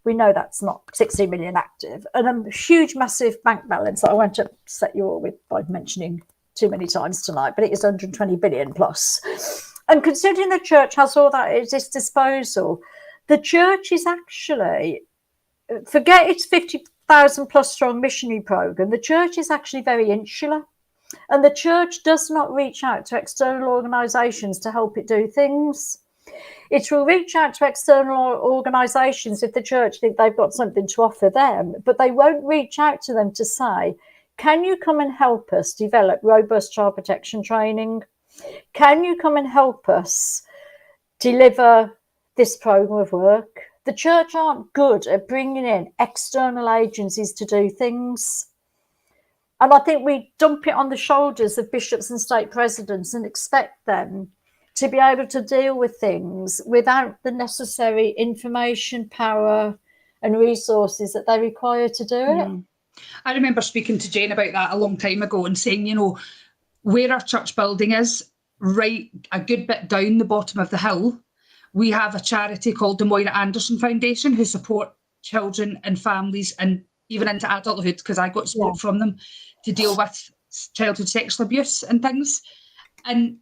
we know that's not 16 million active, and a huge, massive bank balance that I won't upset you all with by mentioning too many times tonight, but it is 120 billion plus. And considering the church has all that at its disposal, the church is actually, forget its 50,000 plus strong missionary program, the church is actually very insular. And the church does not reach out to external organisations to help it do things. It will reach out to external organisations if the church think they've got something to offer them, but they won't reach out to them to say, can you come and help us develop robust child protection training? Can you come and help us deliver this programme of work? The church aren't good at bringing in external agencies to do things. And I think we dump it on the shoulders of bishops and stake presidents and expect them to be able to deal with things without the necessary information, power and resources that they require to do it. I remember speaking to Jane about that a long time ago and saying, you know, where our church building is, right a good bit down the bottom of the hill, we have a charity called the Moira Anderson Foundation who support children and families and even into adulthood, because I got support from them to deal with childhood sexual abuse and things. And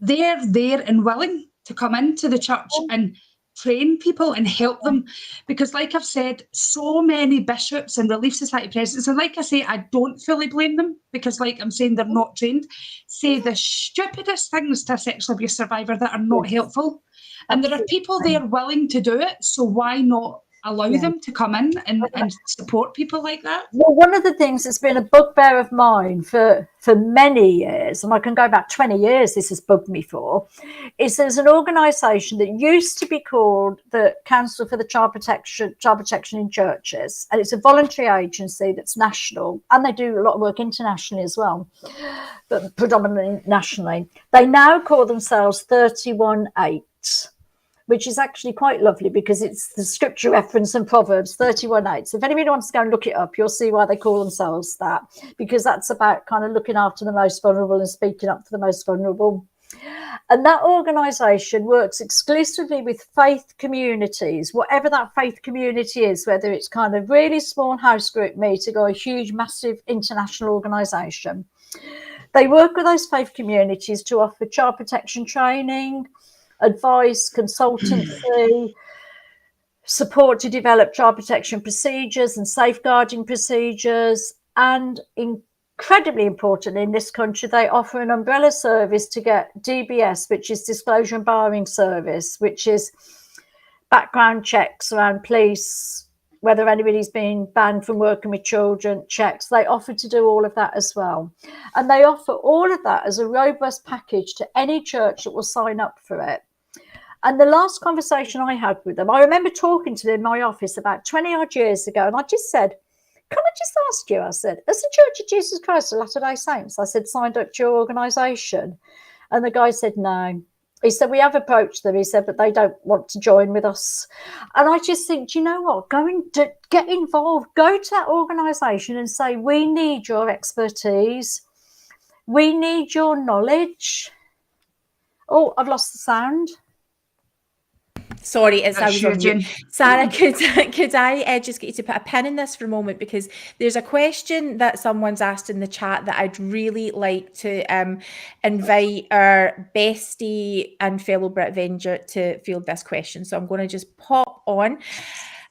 they're there and willing to come into the church and train people and help them, because like I've said, so many bishops and Relief Society presidents, and like I say, I don't fully blame them, because like I'm saying, they're not trained, say the stupidest things to a sexual abuse survivor that are not helpful. And there are people there willing to do it, so why not allow them to come in and support people like that? Well, one of the things that's been a bugbear of mine for many years, and I can go back 20 years this has bugged me for, is there's an organisation that used to be called the Council for the Child Protection in Churches, and it's a voluntary agency that's national, and they do a lot of work internationally as well, but predominantly nationally. They now call themselves 31/8. Which is actually quite lovely, because it's the scripture reference in Proverbs 31:8. So if anybody wants to go and look it up, you'll see why they call themselves that, because that's about kind of looking after the most vulnerable and speaking up for the most vulnerable. And that organisation works exclusively with faith communities, whatever that faith community is, whether it's kind of really small house group meeting or a huge, massive international organisation. They work with those faith communities to offer child protection training, advice, consultancy, support to develop child protection procedures and safeguarding procedures, and incredibly important in this country, they offer an umbrella service to get DBS, which is disclosure and barring service, which is background checks around police, whether anybody's been banned from working with children, checks. They offer to do all of that as well. And they offer all of that as a robust package to any church that will sign up for it. And the last conversation I had with them, I remember talking to them in my office about 20 odd years ago, and I just said, can I just ask you, I said, has the Church of Jesus Christ of Latter-day Saints, I said, signed up to your organisation? And the guy said, no. He said, we have approached them, he said, but they don't want to join with us. And I just think, do you know what? Get involved, go to that organisation and say, we need your expertise. We need your knowledge. Oh, I've lost the sound. Sorry, I was on mute. Sarah, could I just get you to put a pin in this for a moment, because there's a question that someone's asked in the chat that I'd really like to invite our bestie and fellow Britvenger to field this question. So I'm going to just pop on.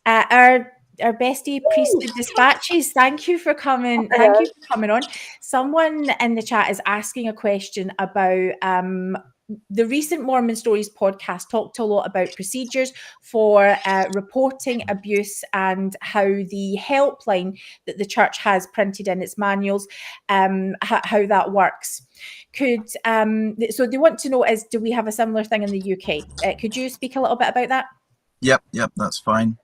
Our bestie Priesthood Dispatches, thank you for coming. Thank you for coming on. Someone in the chat is asking a question about the recent Mormon Stories podcast talked a lot about procedures for reporting abuse and how the helpline that the church has printed in its manuals, how that works. So they want to know is, do we have a similar thing in the UK? Could you speak a little bit about that? Yep, that's fine.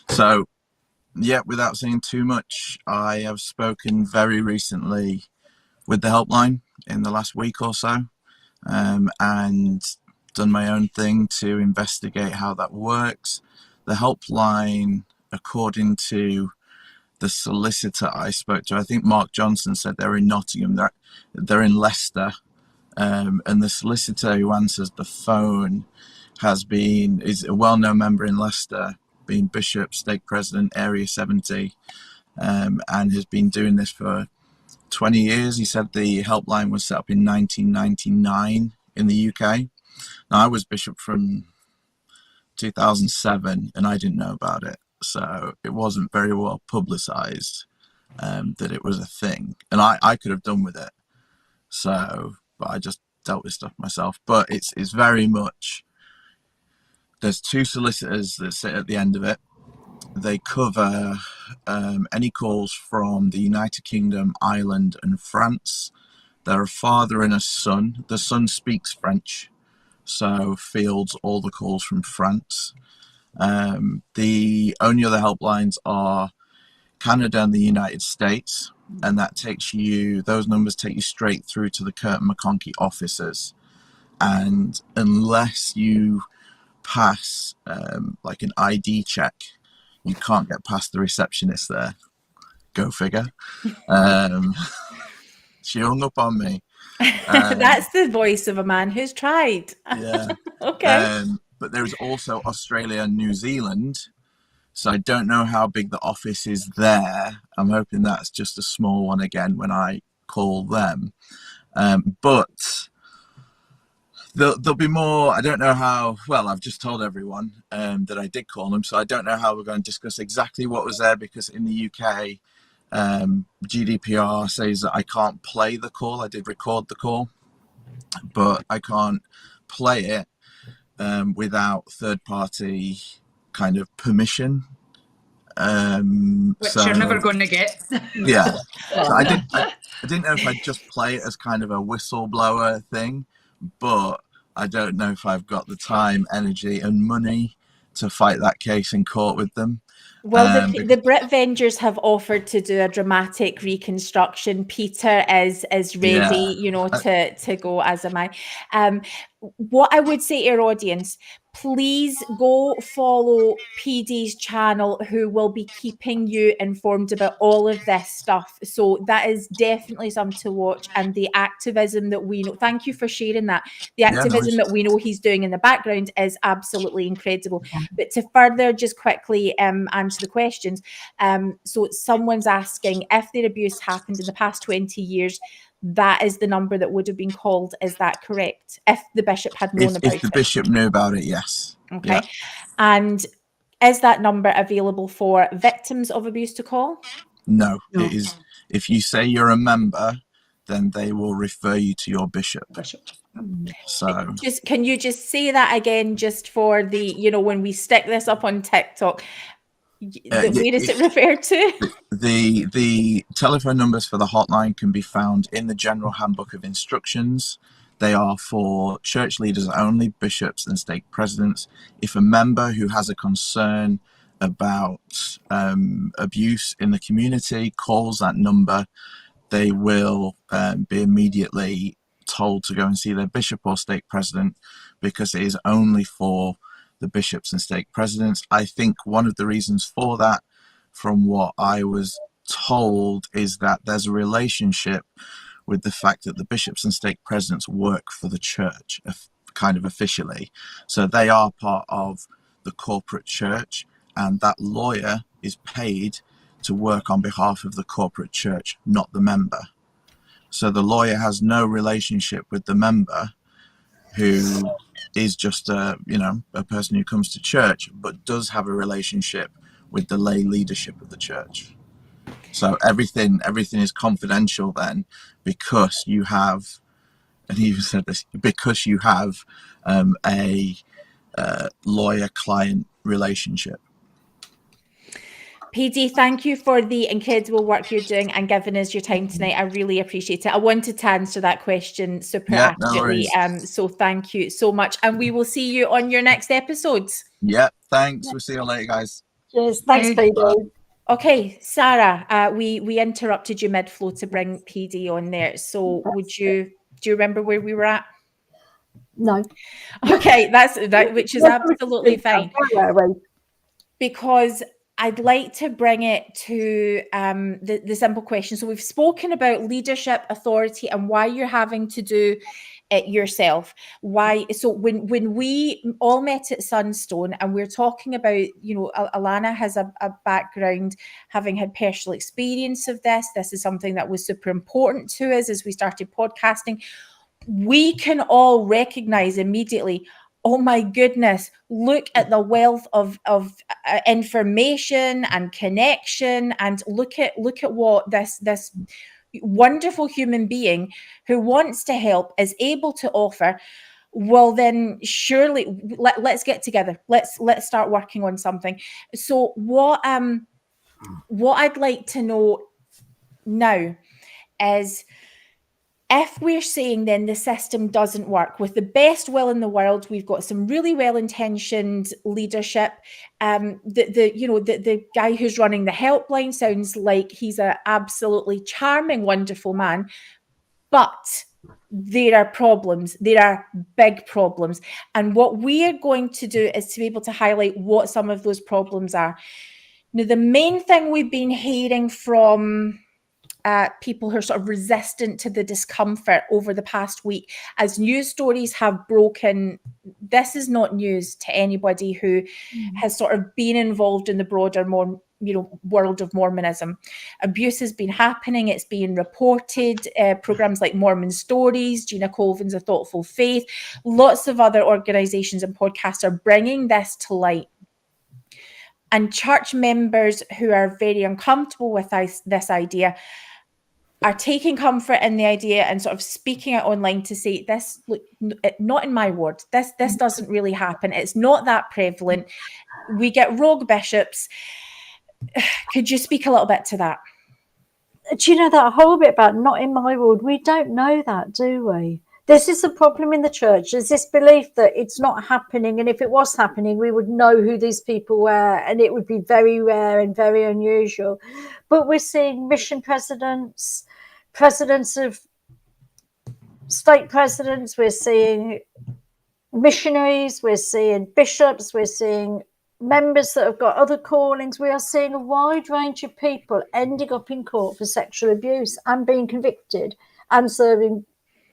So, yeah, without saying too much, I have spoken very recently with the helpline in the last week or so. And done my own thing to investigate how that works. The helpline, according to the solicitor I spoke to, I think Mark Johnson said they're in Nottingham, they're in Leicester, and the solicitor who answers the phone is a well-known member in Leicester, being Bishop, Stake President, Area 70, and has been doing this for 20 years. He said the helpline was set up in 1999 in the UK. Now, I was bishop from 2007 and I didn't know about it. So it wasn't very well publicized that it was a thing. And I could have done with it. So, but I just dealt with stuff myself. But it's very much, there's two solicitors that sit at the end of it. They cover any calls from the United Kingdom, Ireland, and France. They're a father and a son. The son speaks French, so fields all the calls from France. The only other helplines are Canada and the United States, and that takes you, those numbers take you straight through to the Curtin McConkie officers. and unless you pass like an ID check, you can't get past the receptionist there. Go figure. She hung up on me. That's the voice of a man who's tried. Yeah. Okay. But there is also Australia and New Zealand. So I don't know how big the office is there. I'm hoping that's just a small one again when I call them. But there'll be more. I don't know how. Well, I've just told everyone that I did call them. So I don't know how we're going to discuss exactly what was there, because in the UK, GDPR says that I can't play the call. I did record the call, but I can't play it without third-party kind of permission. Which you're never going to get. Yeah. So I didn't know if I'd just play it as kind of a whistleblower thing, but I don't know if I've got the time, energy, and money to fight that case in court with them. Well, the Britvengers have offered to do a dramatic reconstruction. Peter is ready, to go as am I. What I would say to your audience, please go follow PD's channel, who will be keeping you informed about all of this stuff. So that is definitely something to watch. And the activism that we know, thank you for sharing that. The activism that we know he's doing in the background is absolutely incredible. But to further just quickly answer the questions, so someone's asking, if their abuse happened in the past 20 years, that is the number that would have been called. Is that correct? If the bishop had known about it. If the bishop knew about it, yes. Okay. Yeah. And is that number available for victims of abuse to call? No, it is. If you say you're a member, then they will refer you to your bishop. So can you just say that again, just for the, when we stick this up on TikTok, where is it referred to? The telephone numbers for the hotline can be found in the General Handbook of Instructions. They are for church leaders only, bishops and stake presidents. If a member who has a concern about abuse in the community calls that number, they will be immediately told to go and see their bishop or stake president, because it is only for the bishops and stake presidents. I think one of the reasons for that, from what I was told, is that there's a relationship with the fact that the bishops and stake presidents work for the church, kind of officially. So they are part of the corporate church, and that lawyer is paid to work on behalf of the corporate church, not the member. So the lawyer has no relationship with the member, who is just a person who comes to church, but does have a relationship with the lay leadership of the church. So everything is confidential then, because you have, and he even said this, because you have a lawyer-client relationship. PD, thank you for the incredible work you're doing and giving us your time tonight. I really appreciate it. I wanted to answer that question super accurately. So thank you so much. And we will see you on your next episodes. Yeah, thanks. We'll see you later, guys. Cheers. Thanks, PD. Okay, Sara, we interrupted you mid-flow to bring PD on there. So do you remember where we were at? No. Okay, which is absolutely fine. Because I'd like to bring it to the simple question. So we've spoken about leadership, authority, and why you're having to do it yourself. Why? So when we all met at Sunstone, and we're talking about, Alana has a background having had personal experience of this. This is something that was super important to us as we started podcasting. We can all recognize immediately, oh my goodness, look at the wealth of information and connection, and look at what this wonderful human being who wants to help is able to offer. Well, then surely let's get together. Let's start working on something. So what I'd like to know now is, if we're saying then the system doesn't work, with the best will in the world, we've got some really well-intentioned leadership. The guy who's running the helpline sounds like he's an absolutely charming, wonderful man. But there are problems. There are big problems. And what we are going to do is to be able to highlight what some of those problems are. Now, the main thing we've been hearing from people who are sort of resistant to the discomfort over the past week, as news stories have broken, this is not news to anybody who has sort of been involved in the broader world of Mormonism. Abuse has been happening. It's being reported. Programs like Mormon Stories, Gina Colvin's A Thoughtful Faith, lots of other organizations and podcasts are bringing this to light. And church members who are very uncomfortable with this idea are taking comfort in the idea and sort of speaking it online to say, this, look, not in my ward. This doesn't really happen. It's not that prevalent. We get rogue bishops. Could you speak a little bit to that? Do you know that whole bit about not in my ward? We don't know that, do we? This is the problem in the church. There's this belief that it's not happening. And if it was happening, we would know who these people were. And it would be very rare and very unusual. But we're seeing mission presidents, presidents of state presidents. We're seeing missionaries. We're seeing bishops. We're seeing members that have got other callings. We are seeing a wide range of people ending up in court for sexual abuse and being convicted and serving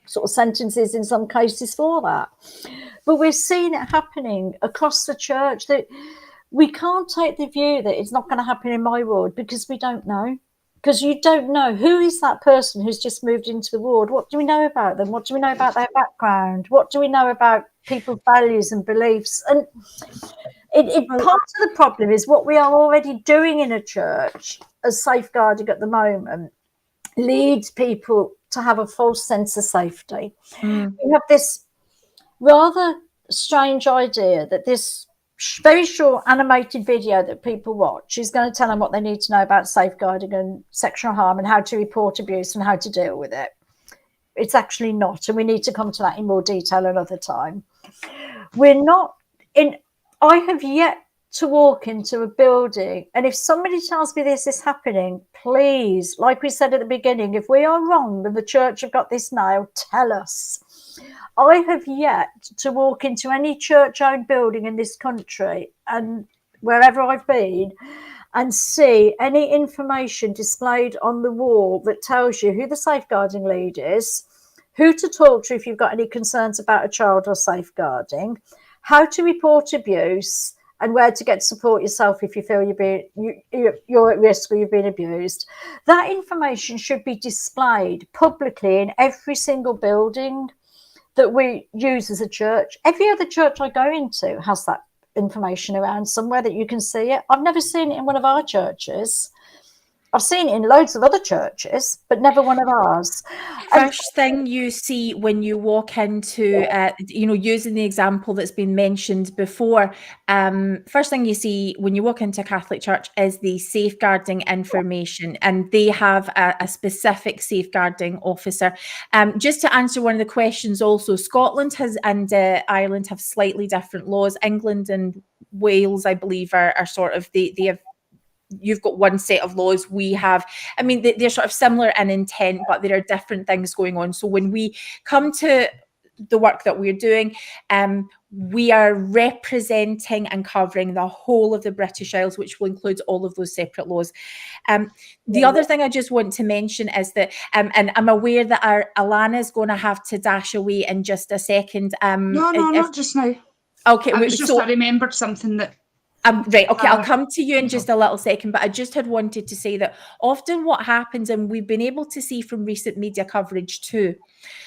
sort of sentences in some cases for that. But we're seeing it happening across the church. That we can't take the view that it's not going to happen in my ward because we don't know. Because you don't know who is that person who's just moved into the ward. What do we know about them? What do we know about their background? What do we know about people's values and beliefs? And part of the problem is what we are already doing in a church as safeguarding at the moment leads people to have a false sense of safety. We have this rather strange idea that this very short animated video that people watch is going to tell them what they need to know about safeguarding and sexual harm and how to report abuse and how to deal with it. It's actually not, and we need to come to that in more detail another time. I have yet to walk into a building, and if somebody tells me this is happening, please, like we said at the beginning, if we are wrong and the church have got this nailed, tell us. I have yet to walk into any church-owned building in this country and wherever I've been and see any information displayed on the wall that tells you who the safeguarding lead is, who to talk to if you've got any concerns about a child or safeguarding, how to report abuse, and where to get support yourself if you feel you're at risk or you've been abused. That information should be displayed publicly in every single building that we use as a church. Every other church I go into has that information around somewhere that you can see it. I've never seen it in one of our churches. I've seen it in loads of other churches, but never one of ours. First thing you see when you walk into, using the example that's been mentioned before, first thing you see when you walk into a Catholic church is the safeguarding information, and they have a specific safeguarding officer. Just to answer one of the questions also, Scotland and Ireland have slightly different laws. England and Wales, I believe, are sort of, they have, you've got one set of laws. We have, I mean, they're sort of similar in intent, but there are different things going on. So when we come to the work that we're doing, we are representing and covering the whole of the British Isles, which will include all of those separate laws. The other thing I just want to mention is that, and I'm aware that our Alana is going to have to dash away in just a second. Not just now. Okay. I remembered something that right, okay, I'll come to you in just a little second, but I just had wanted to say that often what happens, and we've been able to see from recent media coverage too,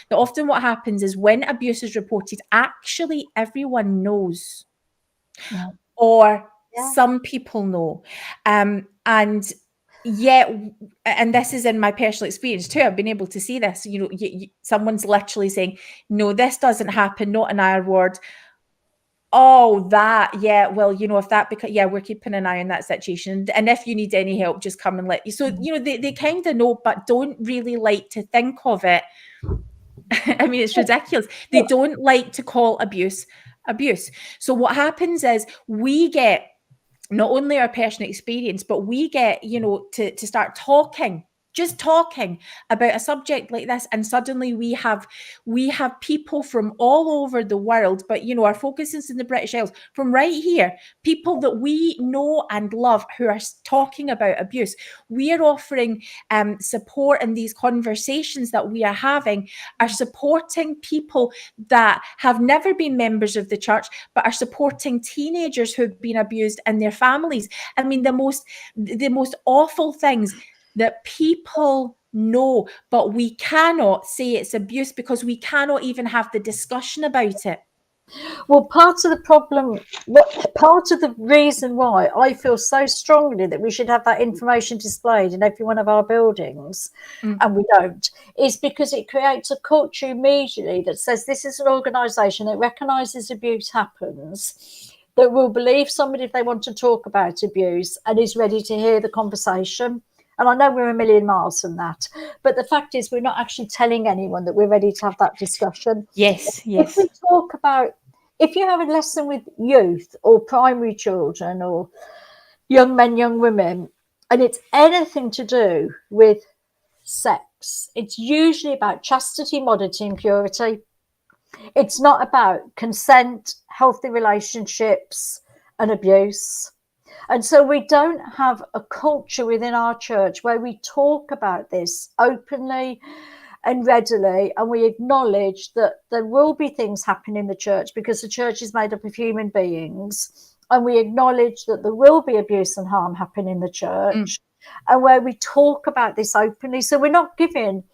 that often what happens is when abuse is reported, actually everyone knows, or some people know, and yet, and this is in my personal experience too, I've been able to see this, someone's literally saying, no, this doesn't happen, not in our ward. Oh, that, yeah, well, if that, because, we're keeping an eye on that situation. And if you need any help, just come and let you. So, they kind of know, but don't really like to think of it. I mean, it's ridiculous. They don't like to call abuse. So what happens is we get not only our personal experience, but we get, to start talking just talking about a subject like this, and suddenly we have people from all over the world, but you know, our focus is in the British Isles, from right here, people that we know and love who are talking about abuse. We are offering support, and these conversations that we are having are supporting people that have never been members of the church, but are supporting teenagers who've been abused and their families. I mean, the most awful things that people know, but we cannot say it's abuse because we cannot even have the discussion about it. Well, part of the problem, part of the reason why I feel so strongly that we should have that information displayed in every one of our buildings, and we don't, is because it creates a culture immediately that says this is an organisation that recognises abuse happens, that will believe somebody if they want to talk about abuse and is ready to hear the conversation. And I know we're a million miles from that, but the fact is we're not actually telling anyone that we're ready to have that discussion. Yes. If we talk about, if you have a lesson with youth or primary children or young men, young women, and it's anything to do with sex, it's usually about chastity, modesty, and purity. It's not about consent, healthy relationships, and abuse. And so we don't have a culture within our church where we talk about this openly and readily, and we acknowledge that there will be things happen in the church because the church is made up of human beings, and we acknowledge that there will be abuse and harm happen in the church, and where we talk about this openly. So we're not giving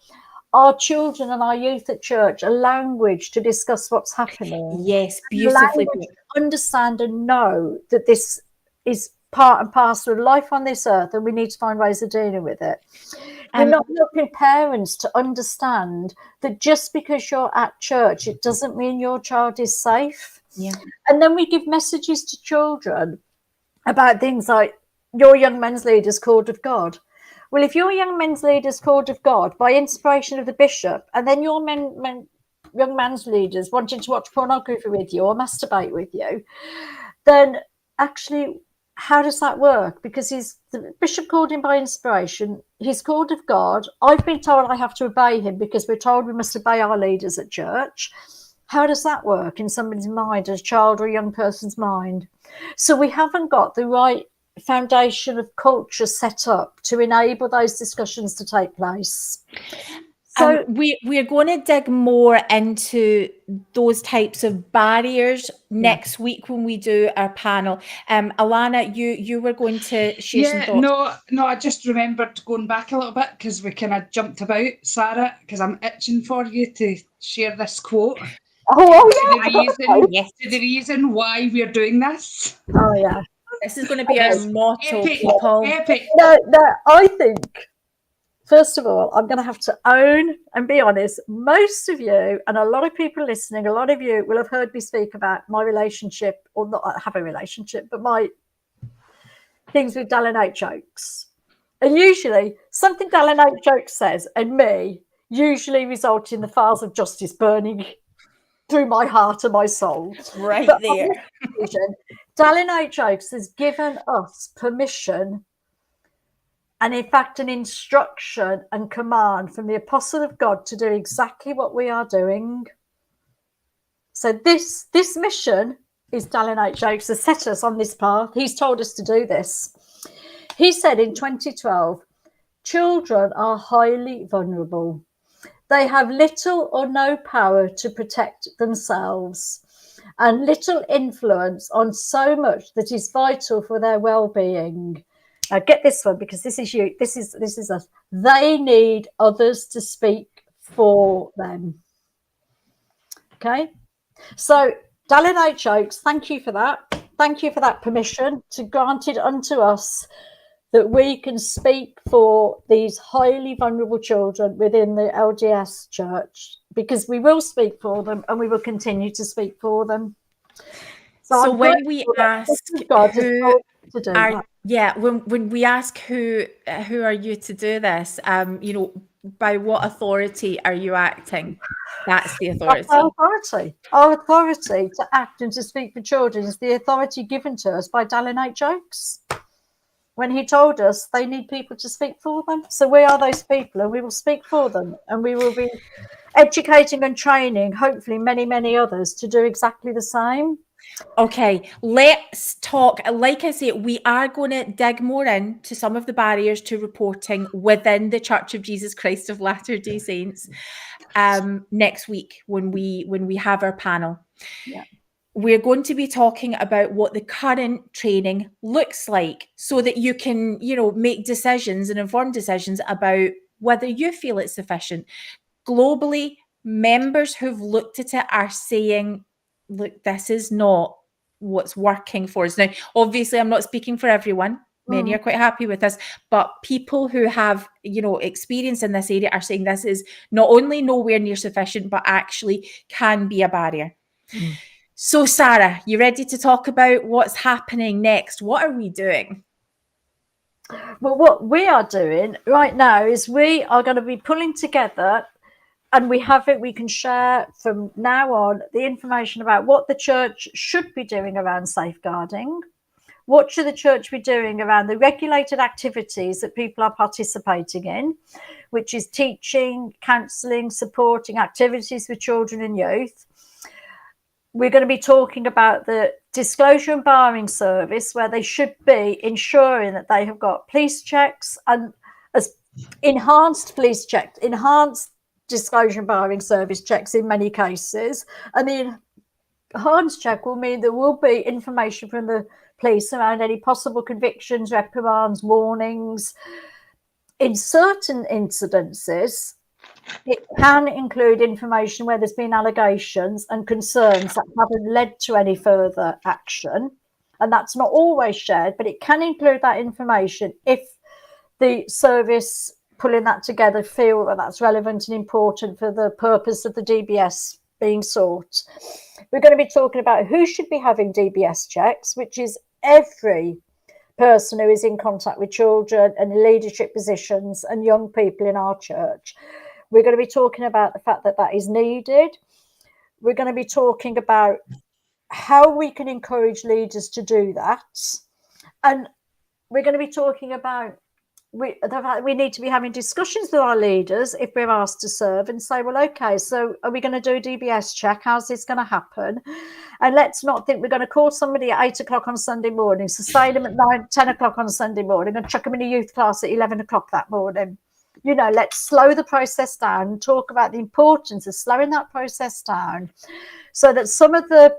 our children and our youth at church a language to discuss what's happening. Yes, beautifully put. Understand and know that this is part and parcel of life on this earth, and we need to find ways of dealing with it. We're not helping parents to understand that just because you're at church, it doesn't mean your child is safe. Yeah. And then we give messages to children about things like your young men's leader's called of God. Well, if your young men's leader's called of God by inspiration of the bishop, and then your young man's leaders wanting to watch pornography with you or masturbate with you, then actually, how does that work? Because the bishop called him by inspiration. He's called of God. I've been told I have to obey him because we're told we must obey our leaders at church. How does that work in somebody's mind, a child or a young person's mind? So we haven't got the right foundation of culture set up to enable those discussions to take place. So we're going to dig more into those types of barriers next week when we do our panel. Alana, you were going to share some thoughts. No, I just remembered going back a little bit because we kind of jumped about, Sarah, because I'm itching for you to share this quote. To the reason why we're doing this. Oh, yeah. This is going to be our motto, people. Epic. No, I think, first of all, I'm going to have to own and be honest. Most of you, and a lot of people listening, a lot of you will have heard me speak about my relationship, or not have a relationship, but my things with Dallin H. Oakes. And usually something Dallin H. Oakes says and me usually result in the files of justice burning through my heart and my soul. Right but there. Dallin H. Oakes has given us permission and in fact an instruction and command from the apostle of God to do exactly what we are doing. So this mission is Dallin H. Oakes has set us on this path. He's told us to do this. He said in 2012, children are highly vulnerable. They have little or no power to protect themselves and little influence on so much that is vital for their well-being. Now get this one, because this is you. This is us. They need others to speak for them. Okay. So Dallin H. Oakes, thank you for that. Thank you for that permission to granted unto us that we can speak for these highly vulnerable children within the LDS church, because we will speak for them and we will continue to speak for them. So when we ask when we ask who are you to do this, by what authority are you acting? That's the authority. Our authority to act and to speak for children is the authority given to us by Dallin H. Oakes. when he told us they need people to speak for them. So we are those people, and we will speak for them, and we will be educating and training, hopefully many, many others to do exactly the same. Okay, let's talk. Like I say, we are going to dig more into some of the barriers to reporting within the Church of Jesus Christ of Latter-day Saints next week when we have our panel. Yeah. We're going to be talking about what the current training looks like so that you can, make decisions and informed decisions about whether you feel it's sufficient. Globally, members who've looked at it are saying, look, this is not what's working for us. Now, obviously, I'm not speaking for everyone. Many are quite happy with this, but people who have, experience in this area are saying this is not only nowhere near sufficient, but actually can be a barrier. So, Sara, you ready to talk about what's happening next? What are we doing? Well, what we are doing right now is we are going to be pulling together, and we can share from now on the information about what the church should be doing around safeguarding. What should the church be doing around the regulated activities that people are participating in, which is teaching, counselling, supporting activities for children and youth. We're going to be talking about the disclosure and barring service, where they should be ensuring that they have got police checks and enhanced police checks, enhanced disclosure and barring service checks in many cases. And the enhanced check will mean there will be information from the police around any possible convictions, reprimands, warnings. In certain incidences, it can include information where there's been allegations and concerns that haven't led to any further action. And that's not always shared, but it can include that information if the service pulling that together feel that that's relevant and important for the purpose of the DBS being sought. We're going to be talking about who should be having DBS checks, which is every person who is in contact with children and leadership positions and young people in our church. We're going to be talking about the fact that that is needed. We're going to be talking about how we can encourage leaders to do that. And we're going to be talking about the fact that we need to be having discussions with our leaders if we're asked to serve and say, well, okay, so are we going to do a DBS check? How's this going to happen? And let's not think we're going to call somebody at 8 o'clock on Sunday morning, sustain them at 10 o'clock on Sunday morning and chuck them in a youth class at 11 o'clock that morning. Let's slow the process down and talk about the importance of slowing that process down so that some of the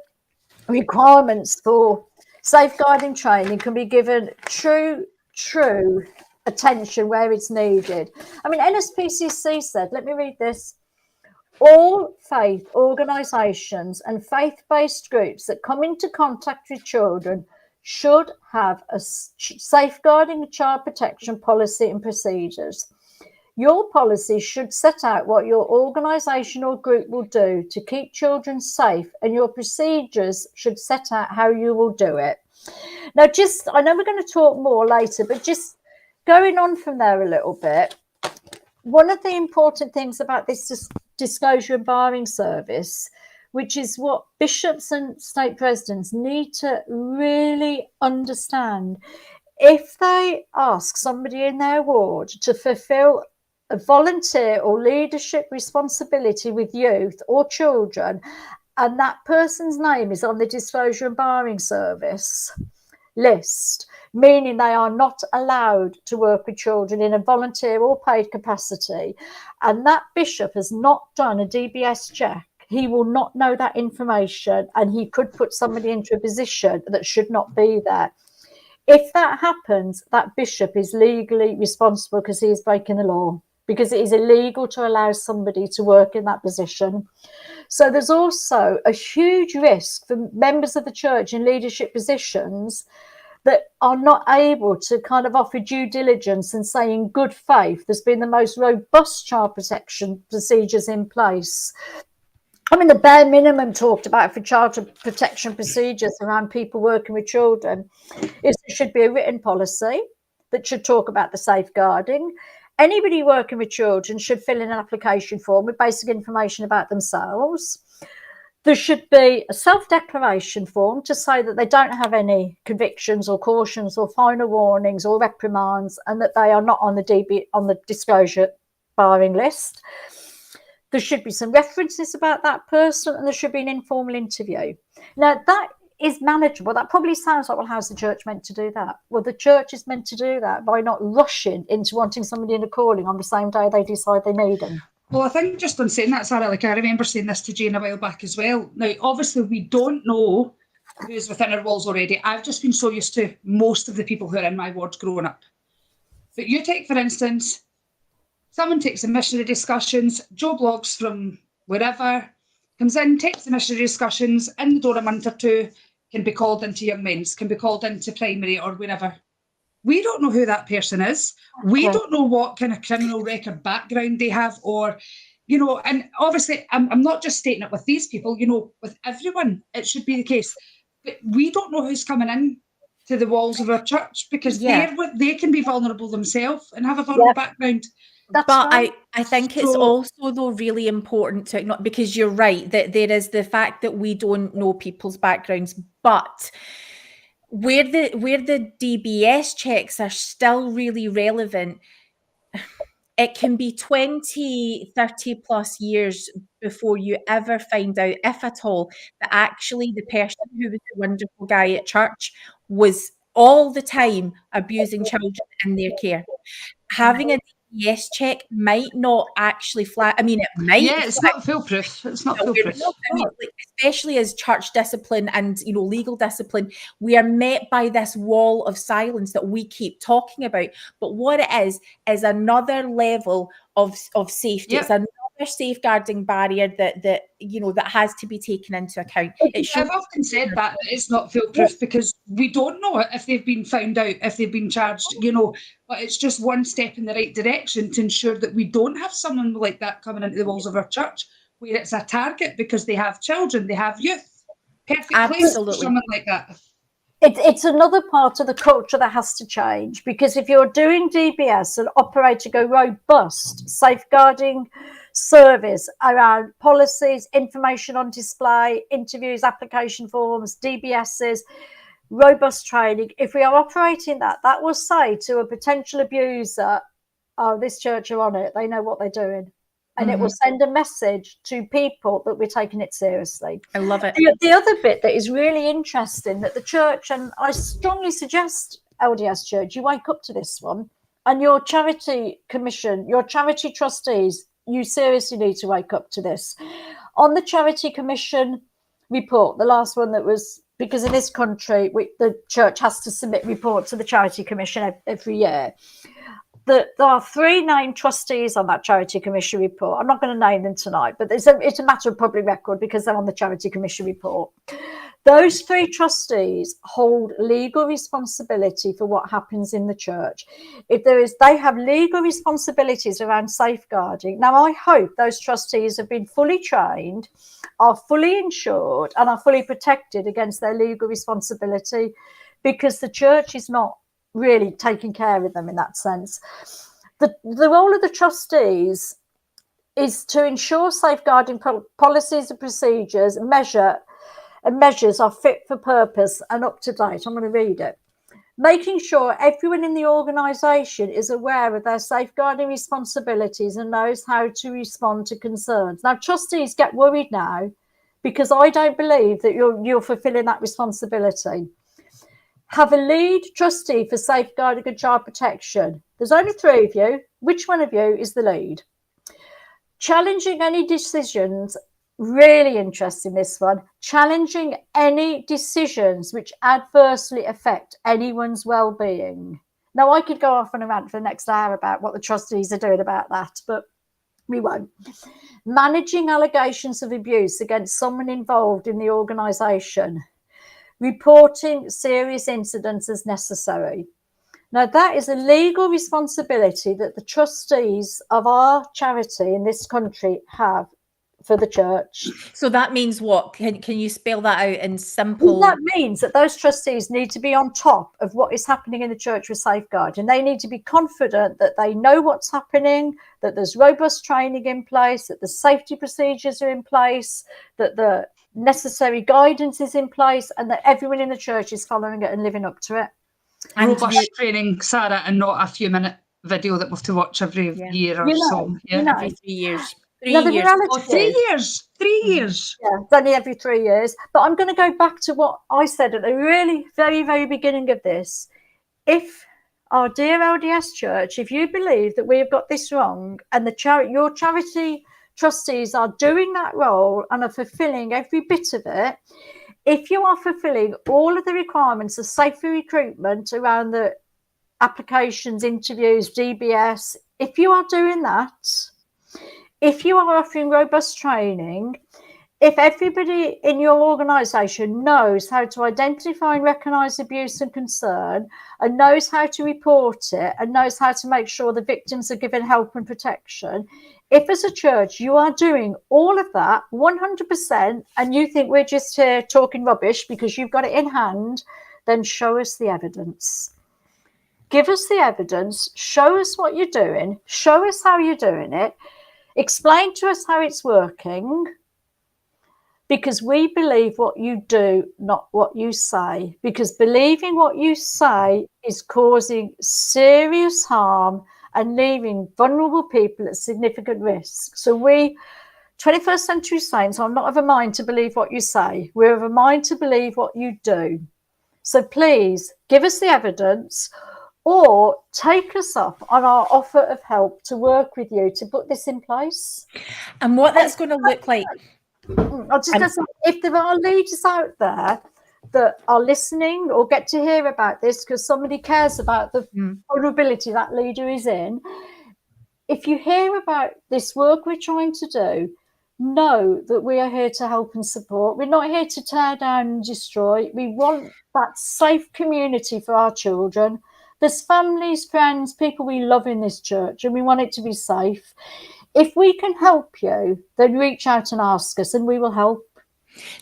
requirements for safeguarding training can be given true attention where it's needed. I mean, NSPCC said, let me read this. All faith organisations and faith-based groups that come into contact with children should have a safeguarding and child protection policy and procedures. Your policy should set out what your organisation or group will do to keep children safe, and your procedures should set out how you will do it. Now, I know we're going to talk more later, but just going on from there a little bit, one of the important things about this disclosure and barring service, which is what bishops and stake presidents need to really understand, if they ask somebody in their ward to fulfil a volunteer or leadership responsibility with youth or children, and that person's name is on the disclosure and barring service list, meaning they are not allowed to work with children in a volunteer or paid capacity, and that bishop has not done a DBS check, he will not know that information, and he could put somebody into a position that should not be there. If that happens, that bishop is legally responsible because he is breaking the law, because it is illegal to allow somebody to work in that position. So there's also a huge risk for members of the church in leadership positions that are not able to kind of offer due diligence and say in good faith there's been the most robust child protection procedures in place. I mean, the bare minimum talked about for child protection procedures around people working with children is there should be a written policy that should talk about the safeguarding. Anybody working with children should fill in an application form with basic information about themselves. There should be a self-declaration form to say that they don't have any convictions or cautions or final warnings or reprimands, and that they are not on the disclosure barring list. There should be some references about that person, and there should be an informal interview. Now, that is manageable. That probably sounds like, well, how's the church meant to do that? Well, the church is meant to do that by not rushing into wanting somebody in a calling on the same day they decide they need them. Well, I think just on saying that, Sarah, like I remember saying this to Jane a while back as well. Now, obviously, we don't know who's within our walls already. I've just been so used to most of the people who are in my ward growing up. But you take, for instance, someone takes the missionary discussions, Joe Blogs from wherever, comes in, takes the missionary discussions, in the door a month or two, can be called into young men's, can be called into primary or wherever. We don't know who that person is. We don't know what kind of criminal record background they have, or, you know, and obviously I'm not just stating it with these people, you know, with everyone, it should be the case. But we don't know who's coming in to the walls of our church, because they can be vulnerable themselves and have a vulnerable background. But I think it's also, though, really important to acknowledge, because you're right, that there is the fact that we don't know people's backgrounds, but where the DBS checks are still really relevant, it can be 20, 30 plus years before you ever find out, if at all, that actually the person who was the wonderful guy at church was all the time abusing children in their care. Having a DBS check might not actually flag. I mean, it might. Yeah, it's not foolproof. It's not foolproof. I mean, especially as church discipline and, you know, legal discipline, we are met by this wall of silence that we keep talking about. But what it is another level of safety. Yep. It's another safeguarding barrier that you know, that has to be taken into account. I've often said that it's not foolproof because we don't know if they've been found out, if they've been charged, you know, but it's just one step in the right direction to ensure that we don't have someone like that coming into the walls of our church where it's a target because they have children, they have youth. Perfect place for someone like that. It's another part of the culture that has to change, because if you're doing DBS and operating a robust safeguarding service around policies, information on display, interviews, application forms, DBSs, robust training, if we are operating that will say to a potential abuser, oh, this church are on it, they know what they're doing. And it will send a message to people that we're taking it seriously. I love it. The other bit that is really interesting, that the church, and I strongly suggest LDS Church, you wake up to this one, and your charity commission, your charity trustees, you seriously need to wake up to this. On the charity commission report, the last one that was, because in this country, the church has to submit reports to the charity commission every year. There are 3 named trustees on that charity commission report. I'm not going to name them tonight, but it's a matter of public record because they're on the charity commission report. Those 3 trustees hold legal responsibility for what happens in the church. They have legal responsibilities around safeguarding. Now, I hope those trustees have been fully trained, are fully insured, and are fully protected against their legal responsibility, because the church is not really taking care of them in that sense. The role of the trustees is to ensure safeguarding policies and procedures and measures are fit for purpose and up to date. I'm going to read it. Making sure everyone in the organisation is aware of their safeguarding responsibilities and knows how to respond to concerns. Now, trustees get worried now because I don't believe that you're fulfilling that responsibility. Have a lead trustee for safeguarding and child protection. There's only 3 of you. Which one of you is the lead? Challenging any decisions, really interesting this one. Challenging any decisions which adversely affect anyone's well-being. Now, I could go off on a rant for the next hour about what the trustees are doing about that, but we won't. Managing allegations of abuse against someone involved in the organisation. Reporting serious incidents as necessary. Now, that is a legal responsibility that the trustees of our charity in this country have for the church. So that means what? Can you spell that out in simple? Well, that means that those trustees need to be on top of what is happening in the church with safeguarding. They need to be confident that they know what's happening, that there's robust training in place, that the safety procedures are in place, that the necessary guidance is in place, and that everyone in the church is following it and living up to it. And robust training, Sarah, and not a few-minute video that we have to watch every year or so. Yeah. every 3 years. The reality Oh, 3 is, years. 3 years. yeah, it's only every 3 years. But I'm going to go back to what I said at the really very, very beginning of this. If our dear LDS Church, if you believe that we have got this wrong, and your charity trustees are doing that role and are fulfilling every bit of it, if you are fulfilling all of the requirements of safer recruitment around the applications, interviews, DBS, if you are doing that, if you are offering robust training, if everybody in your organisation knows how to identify and recognise abuse and concern, and knows how to report it, and knows how to make sure the victims are given help and protection, if as a church you are doing all of that 100%, and you think we're just here talking rubbish because you've got it in hand, then show us the evidence. Give us the evidence, show us what you're doing, show us how you're doing it, explain to us how it's working, because we believe what you do, not what you say. Because believing what you say is causing serious harm and leaving vulnerable people at significant risk. So we, 21st century saints, are not of a mind to believe what you say. We're of a mind to believe what you do. So please give us the evidence, or take us up on our offer of help to work with you to put this in place. And what that's going to look like. I'll just say, if there are leaders out there that are listening or get to hear about this because somebody cares about the vulnerability that leader is in, if you hear about this work we're trying to do, know that we are here to help and support. We're not here to tear down and destroy. We want that safe community for our children. There's families, friends, people we love in this church, and we want it to be safe. If we can help you, then reach out and ask us, and we will help.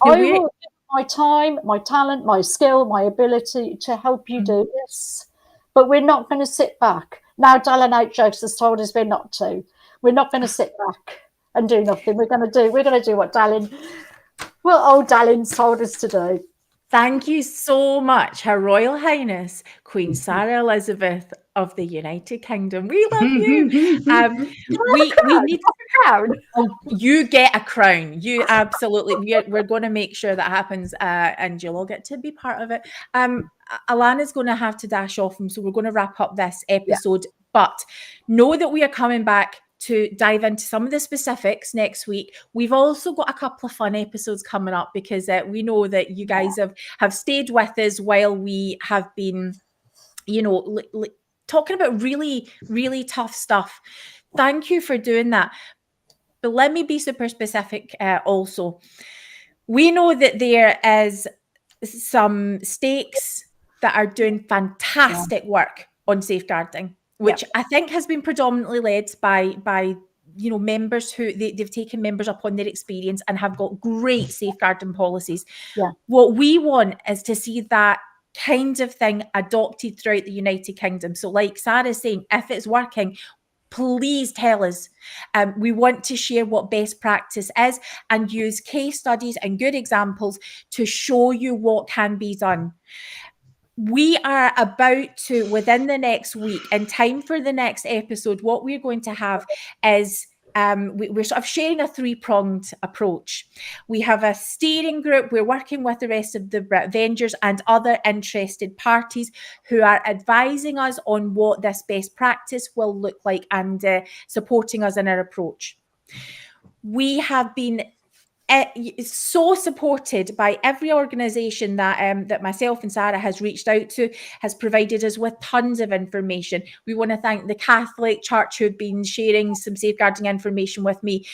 I will give my time, my talent, my skill, my ability to help you do this. But we're not going to sit back. Now Dallin Out Jokes has told us we're not to. We're not going to sit back and do nothing. We're going to do what old Dallin's told us to do. Thank you so much, Her Royal Highness Queen Sara Elizabeth of the United Kingdom. We love you. We need a crown. Oh, you get a crown. You absolutely. We're going to make sure that happens, and you'll all get to be part of it. Alana's going to have to dash off, so we're going to wrap up this episode. Yeah. But know that we are coming back to dive into some of the specifics next week. We've also got a couple of fun episodes coming up because we know that you guys have stayed with us while we have been, talking about really, really tough stuff. Thank you for doing that. But let me be super specific also. We know that there is some stakes that are doing fantastic work on safeguarding, which I think has been predominantly led by members who they've taken members up on their experience and have got great safeguarding policies. Yeah. What we want is to see that kind of thing adopted throughout the United Kingdom. So like Sarah's saying, if it's working, please tell us. We want to share what best practice is and use case studies and good examples to show you what can be done. We are about to, within the next week, in time for the next episode, what we're going to have is we're sort of sharing a three-pronged approach. We have a steering group. We're working with the rest of the Britvengers and other interested parties who are advising us on what this best practice will look like and supporting us in our approach. We have been so supported by every organisation that myself and Sara has reached out to, has provided us with tons of information. We want to thank the Catholic Church who have been sharing some safeguarding information with me.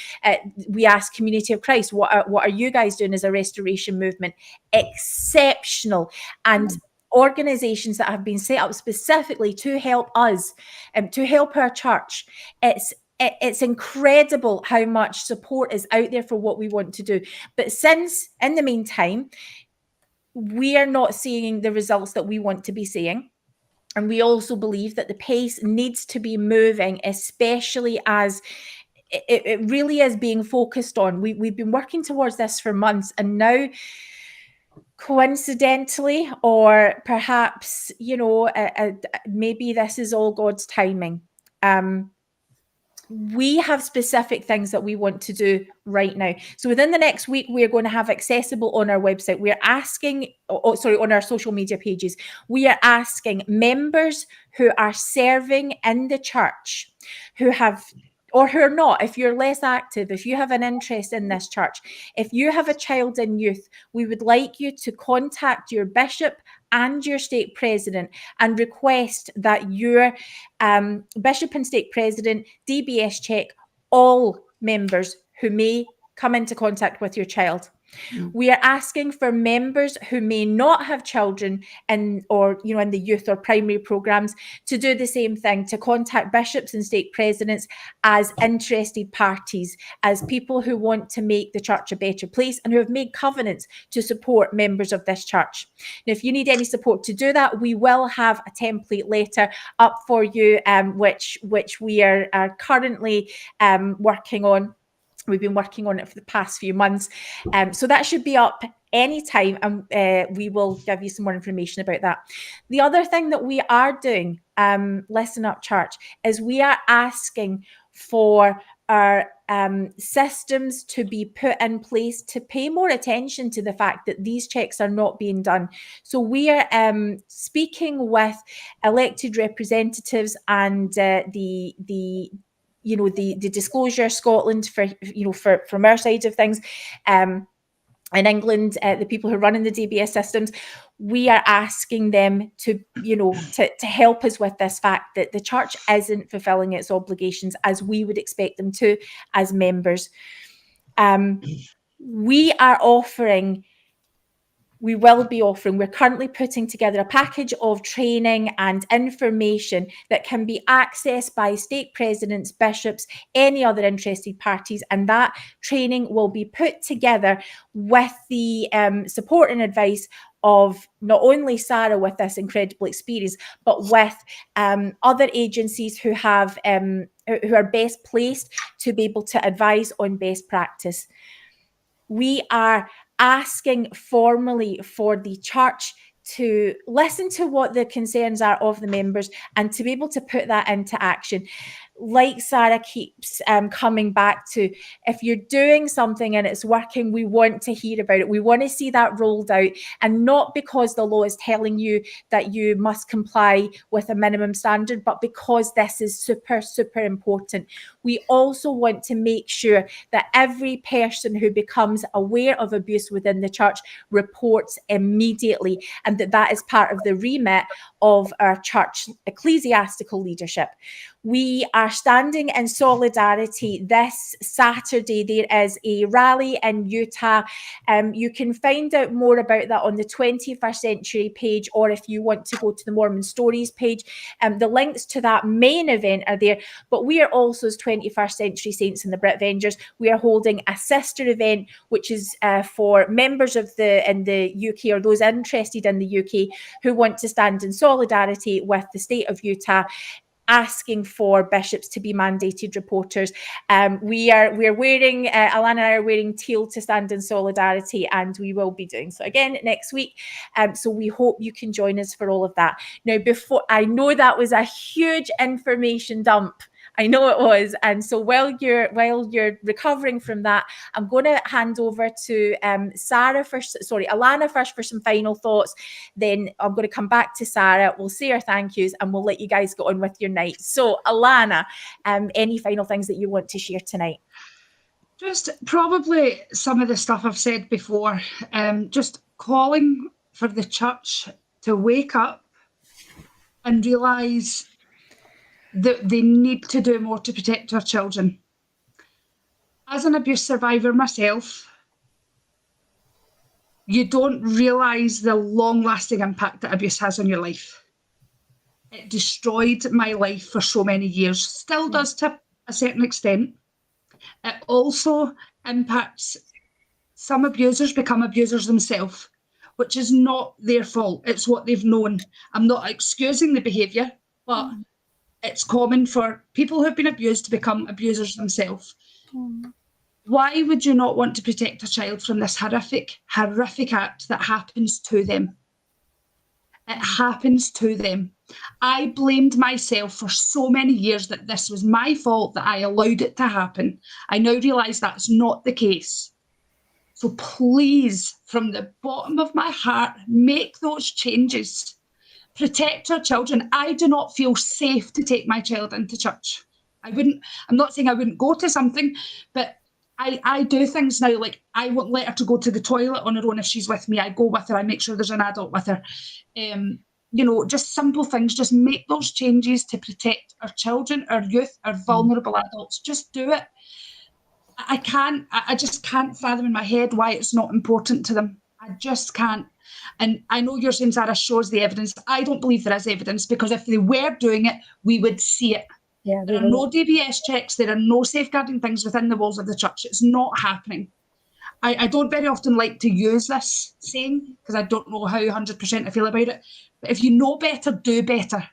We asked Community of Christ, what are you guys doing as a restoration movement? Exceptional. And organisations that have been set up specifically to help us, to help our church. It's incredible how much support is out there for what we want to do. But since, in the meantime, we are not seeing the results that we want to be seeing, and we also believe that the pace needs to be moving, especially as it really is being focused on. We've been working towards this for months, and now, coincidentally, or perhaps, you know, maybe this is all God's timing. We have specific things that we want to do right now. So within the next week, we're going to have accessible on our website. We're asking, on our social media pages, we are asking members who are serving in the church, who have, or who are not, if you're less active, if you have an interest in this church, if you have a child in youth, we would like you to contact your bishop and your stake president and request that your bishop and stake president DBS check all members who may come into contact with your child. We are asking for members who may not have children in the youth or primary programs to do the same thing, to contact bishops and stake presidents as interested parties, as people who want to make the church a better place and who have made covenants to support members of this church. Now, if you need any support to do that, we will have a template later up for you, which we are currently working on. We've been working on it for the past few months. So that should be up anytime, and we will give you some more information about that. The other thing that we are doing, Listen Up Church, is we are asking for our systems to be put in place to pay more attention to the fact that these checks are not being done. So we are speaking with elected representatives and the Disclosure Scotland from our side of things. In England, the people who are running the DBS systems, we are asking them to help us with this fact that the church isn't fulfilling its obligations as we would expect them to as members. We're currently putting together a package of training and information that can be accessed by stake presidents, bishops, any other interested parties, and that training will be put together with the support and advice of not only Sara with this incredible experience, but with other agencies who are best placed to be able to advise on best practice. We are asking formally for the church to listen to what the concerns are of the members and to be able to put that into action. Like Sara keeps coming back to, if you're doing something and it's working, we want to hear about it. We want to see that rolled out, and not because the law is telling you that you must comply with a minimum standard, but because this is super, super important. We also want to make sure that every person who becomes aware of abuse within the church reports immediately, and that is part of the remit of our church ecclesiastical leadership. We are standing in solidarity this Saturday. There is a rally in Utah. You can find out more about that on the 21st Century page, or if you want to go to the Mormon Stories page, the links to that main event are there. But we are also, as 21st Century Saints and the Britvengers, we are holding a sister event, which is for members in the UK, or those interested in the UK who want to stand in solidarity with the state of Utah, asking for bishops to be mandated reporters. We're wearing, Alana and I are wearing teal to stand in solidarity, and we will be doing so again next week. So we hope you can join us for all of that. Now, I know that was a huge information dump. I know it was. And so while you're recovering from that, I'm going to hand over to Alana first for some final thoughts. Then I'm going to come back to Sara. We'll say our thank yous and we'll let you guys go on with your night. So Alana, any final things that you want to share tonight? Just probably some of the stuff I've said before, just calling for the church to wake up and realise that they need to do more to protect our children. As an abuse survivor myself, you don't realise the long-lasting impact that abuse has on your life. It destroyed my life for so many years, still does to a certain extent. It also impacts, some abusers become abusers themselves, which is not their fault, it's what they've known. I'm not excusing the behaviour, but it's common for people who have been abused to become abusers themselves. Why would you not want to protect a child from this horrific act that happens to them? It happens to them. I blamed myself for so many years that this was my fault, that I allowed it to happen. I now realise that's not the case. So please, from the bottom of my heart, make those changes. Protect our children. I do not feel safe to take my child into church. I'm not saying I wouldn't go to something, but I do things now, like I won't let her to go to the toilet on her own if she's with me. I go with her. I make sure there's an adult with her. Just simple things. Just make those changes to protect our children, our youth, our vulnerable adults. Just do it. I just can't fathom in my head why it's not important to them. I just can't. And I know you're saying, Sarah, shows the evidence. I don't believe there is evidence, because if they were doing it, we would see it. Yeah, there are no DBS checks. There are no safeguarding things within the walls of the church. It's not happening. I don't very often like to use this saying, because I don't know how 100% I feel about it. But if you know better, do better.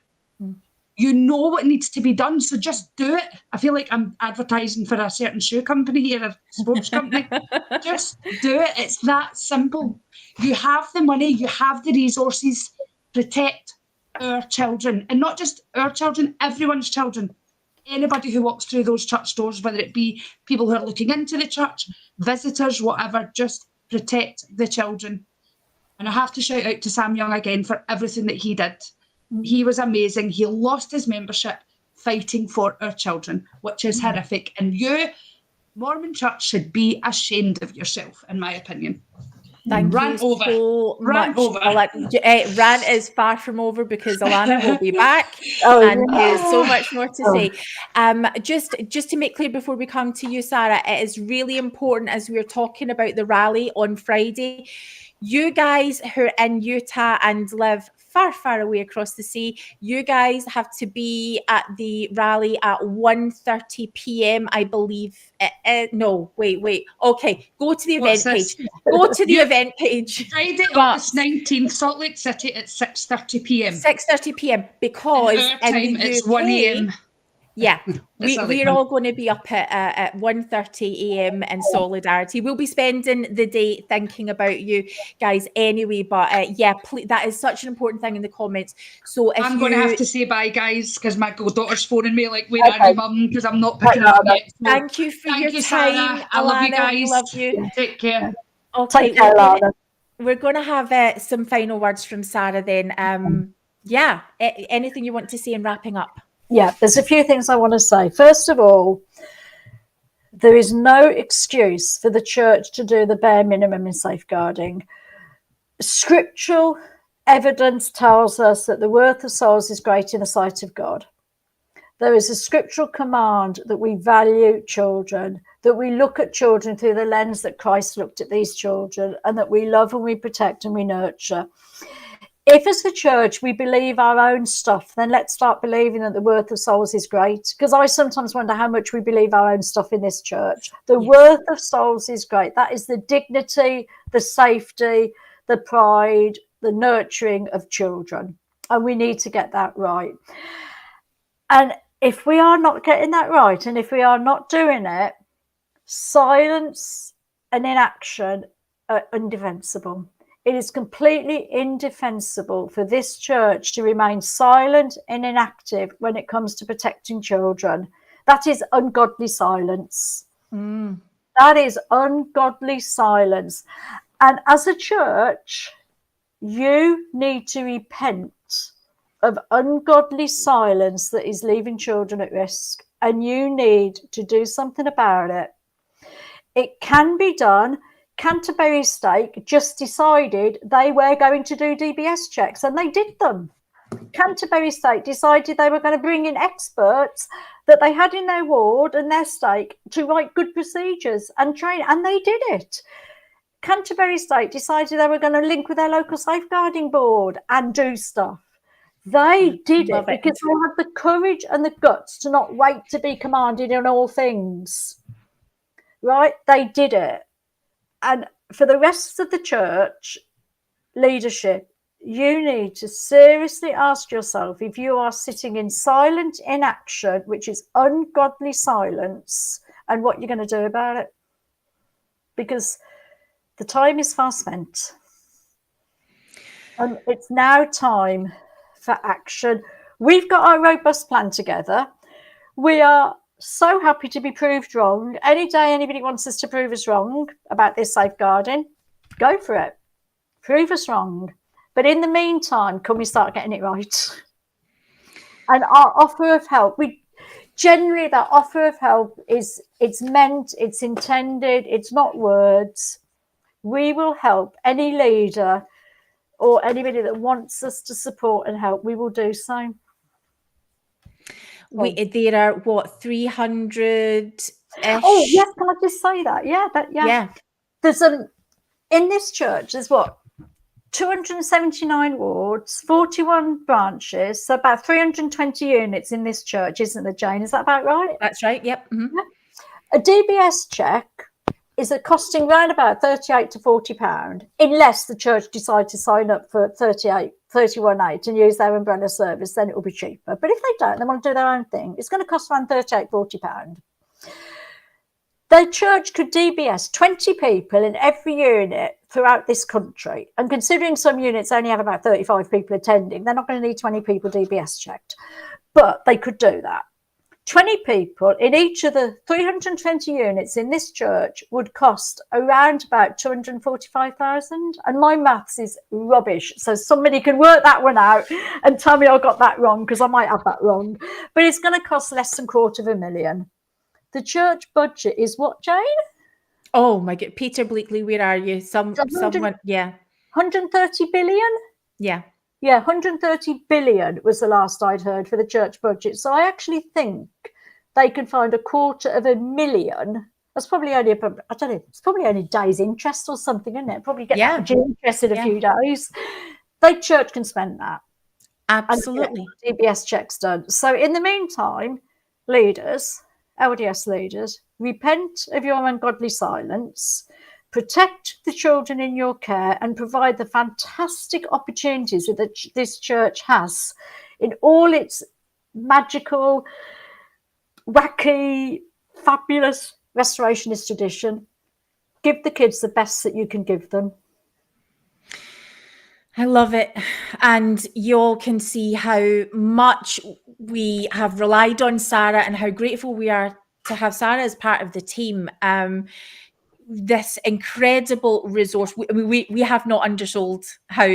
You know what needs to be done, so just do it. I feel like I'm advertising for a certain shoe company here, a sports company. Just do it. It's that simple. You have the money, you have the resources. Protect our children, and not just our children, everyone's children. Anybody who walks through those church doors, whether it be people who are looking into the church, visitors, whatever, just protect the children. And I have to shout out to Sam Young again for everything that he did. He was amazing. He lost his membership fighting for our children, which is horrific. And you, Mormon Church, should be ashamed of yourself, in my opinion. Thank you so much. Rant is far from over, because Alana will be back and there's so much more to say. Just to make clear before we come to you, Sarah, it is really important, as we were talking about the rally on Friday, you guys who are in Utah and live far, far away across the sea, you guys have to be at the rally at 1:30 p.m. I believe. No, wait. Okay, go to the event page. Go to the event page. Friday, August 19th, Salt Lake City at 6:30 p.m. 6:30 p.m. because our time it's 1 a.m. Yeah, we're all going to be up at 1:30 a.m. in solidarity. We'll be spending the day thinking about you guys anyway, but please, that is such an important thing in the comments. So if I'm going to have to say bye, guys, because my daughter's phoning me like, where are you, Mum? Because I'm not picking up yet. So thank you for your time, Sarah. I love you guys. We love you. Take care. Okay, we're going to have some final words from Sarah then. Anything you want to say in wrapping up? Yeah, there's a few things I want to say. First of all, there is no excuse for the church to do the bare minimum in safeguarding. Scriptural evidence tells us that the worth of souls is great in the sight of God. There is a scriptural command that we value children, that we look at children through the lens that Christ looked at these children, and that we love and we protect and we nurture. If as the church we believe our own stuff, then let's start believing that the worth of souls is great. Because I sometimes wonder how much we believe our own stuff in this church. The worth of souls is great. That is the dignity, the safety, the pride, the nurturing of children. And we need to get that right. And if we are not getting that right, and if we are not doing it, silence and inaction are indefensible. It is completely indefensible for this church to remain silent and inactive when it comes to protecting children. That is ungodly silence. That is ungodly silence. And as a church, you need to repent of ungodly silence that is leaving children at risk. And you need to do something about it. It can be done. Canterbury Stake just decided they were going to do DBS checks, and they did them. Canterbury Stake decided they were going to bring in experts that they had in their ward and their stake to write good procedures and train, and they did it. Canterbury Stake decided they were going to link with their local safeguarding board and do stuff. They did it because they had the courage and the guts to not wait to be commanded in all things. Right? They did it. And for the rest of the church leadership, you need to seriously ask yourself if you are sitting in silent inaction, which is ungodly silence, and what you're going to do about it. Because the time is far spent. And it's now time for action. We've got our robust plan together. We are so happy to be proved wrong. Any day anybody wants us to prove us wrong about this safeguarding, go for it. Prove us wrong. But in the meantime, can we start getting it right? And our offer of help, generally that offer of help it's meant, it's intended, it's not words. We will help any leader or anybody that wants us to support and help. We will do so. There are what, 300-ish? Oh yes, can I just say that? Yeah. There's in this church, there's what, 279 wards, 41 branches, so about 320 units in this church, isn't there, Jane? Is that about right? That's right, yep. Mm-hmm. A DBS check is costing around about £38 to £40, unless the church decide to sign up for 31.8 and use their umbrella service, then it will be cheaper. But if they don't, they want to do their own thing, it's going to cost around £38, £40. The church could DBS 20 people in every unit throughout this country. And considering some units only have about 35 people attending, they're not going to need 20 people DBS checked. But they could do that. 20 people in each of the 320 units in this church would cost around about 245,000. And my maths is rubbish. So somebody can work that one out and tell me I got that wrong, because I might have that wrong. But it's going to cost less than $250,000. The church budget is what, Jane? Oh my God, Peter Bleakley, where are you? Someone, yeah. 130 billion? Yeah. Yeah, 130 billion was the last I'd heard for the church budget. So I actually think they could find $250,000. That's probably only, I don't know, it's probably only days interest or something, isn't it? Probably get that interest in a few days. The church can spend that. Absolutely. And get DBS checks done. So in the meantime, leaders, LDS leaders, repent of your ungodly silence, protect the children in your care, and provide the fantastic opportunities that this church has in all its magical, wacky, fabulous restorationist tradition. Give the kids the best that you can give them. I love it. And you all can see how much we have relied on Sara and how grateful we are to have Sara as part of the team. This incredible resource. We have not undersold how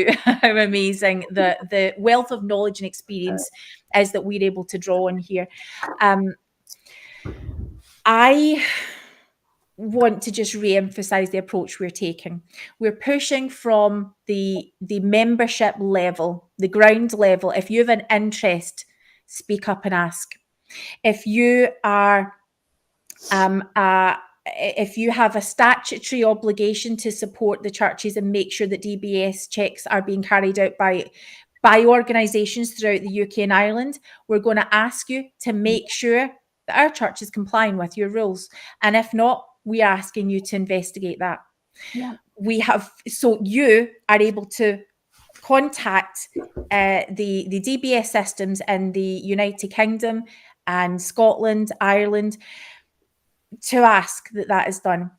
amazing the wealth of knowledge and experience is that we're able to draw on here. I want to just re-emphasize the approach we're taking. We're pushing from the membership level, the ground level. If you have an interest, speak up and ask. If you are if you have a statutory obligation to support the churches and make sure that DBS checks are being carried out by organisations throughout the UK and Ireland, we're going to ask you to make sure that our church is complying with your rules. And if not, we are asking you to investigate that. Yeah. So you are able to contact the DBS systems in the United Kingdom and Scotland, Ireland, to ask that is done.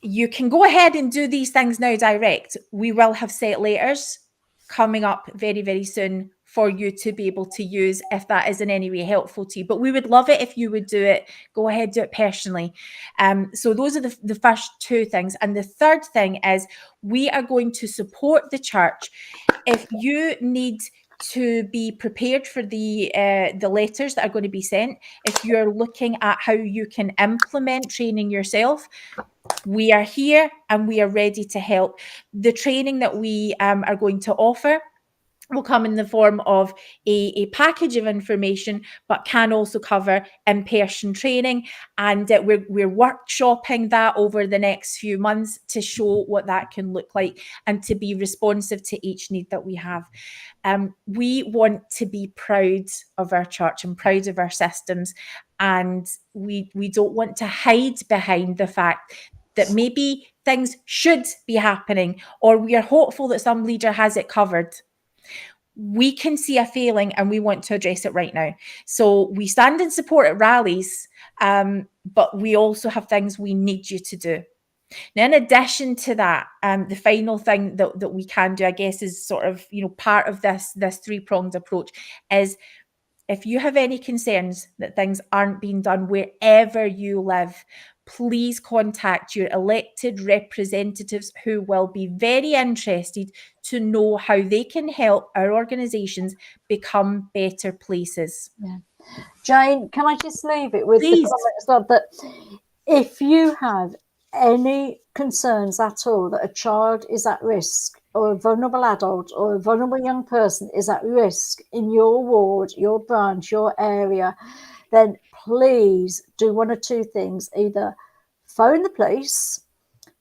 You can go ahead and do these things now direct. We will have set letters coming up very, very soon for you to be able to use if that is in any way helpful to you. But we would love it if you would do it. Go ahead, do it personally. So those are the first two things. And the third thing is we are going to support the church. If you need to be prepared for the letters that are going to be sent, if you're looking at how you can implement training yourself, we are here and we are ready to help. The training that we are going to offer will come in the form of a package of information, but can also cover in-person training. And we're workshopping that over the next few months to show what that can look like and to be responsive to each need that we have. We want to be proud of our church and proud of our systems. And we don't want to hide behind the fact that maybe things should be happening, or we are hopeful that some leader has it covered, we can see a failing and we want to address it right now. So we stand in support at rallies, but we also have things we need you to do. Now, in addition to that, the final thing that we can do, I guess, is sort of, part of this three-pronged approach is, if you have any concerns that things aren't being done wherever you live, please contact your elected representatives, who will be very interested to know how they can help our organisations become better places. Yeah. Jane, can I just leave it with Please. the comment that if you have any concerns at all that a child is at risk, or a vulnerable adult or a vulnerable young person is at risk in your ward, your branch, your area, then please do one or two things. Either phone the police,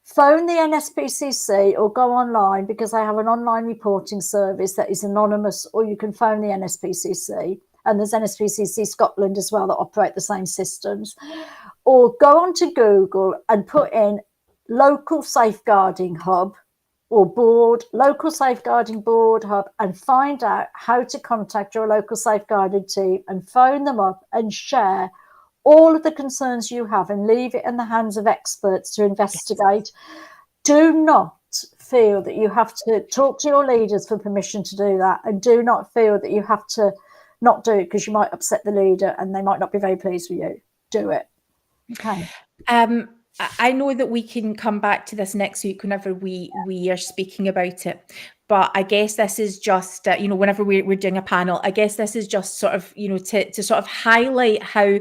phone the NSPCC, or go online, because I have an online reporting service that is anonymous, or you can phone the NSPCC. And there's NSPCC Scotland as well that operate the same systems. Or go onto Google and put in local safeguarding hub or board, local safeguarding board hub, and find out how to contact your local safeguarding team and phone them up and share all of the concerns you have, and leave it in the hands of experts to investigate. Yes. Do not feel that you have to talk to your leaders for permission to do that, and do not feel that you have to not do it because you might upset the leader and they might not be very pleased with you. Do it. Okay. I know that we can come back to this next week whenever we are speaking about it, but I guess this is just, whenever we're doing a panel, I guess this is just sort of, to sort of highlight how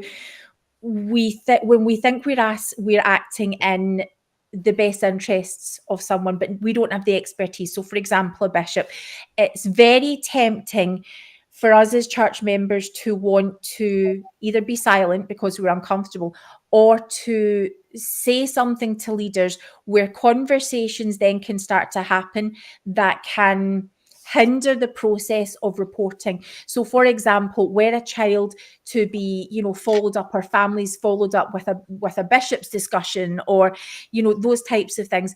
when we think we're acting in the best interests of someone, but we don't have the expertise. So, for example, a bishop, it's very tempting for us as church members to want to either be silent because we're uncomfortable, or to say something to leaders where conversations then can start to happen that can hinder the process of reporting. So, for example, were a child to be, followed up, or families followed up with a bishop's discussion, or, those types of things,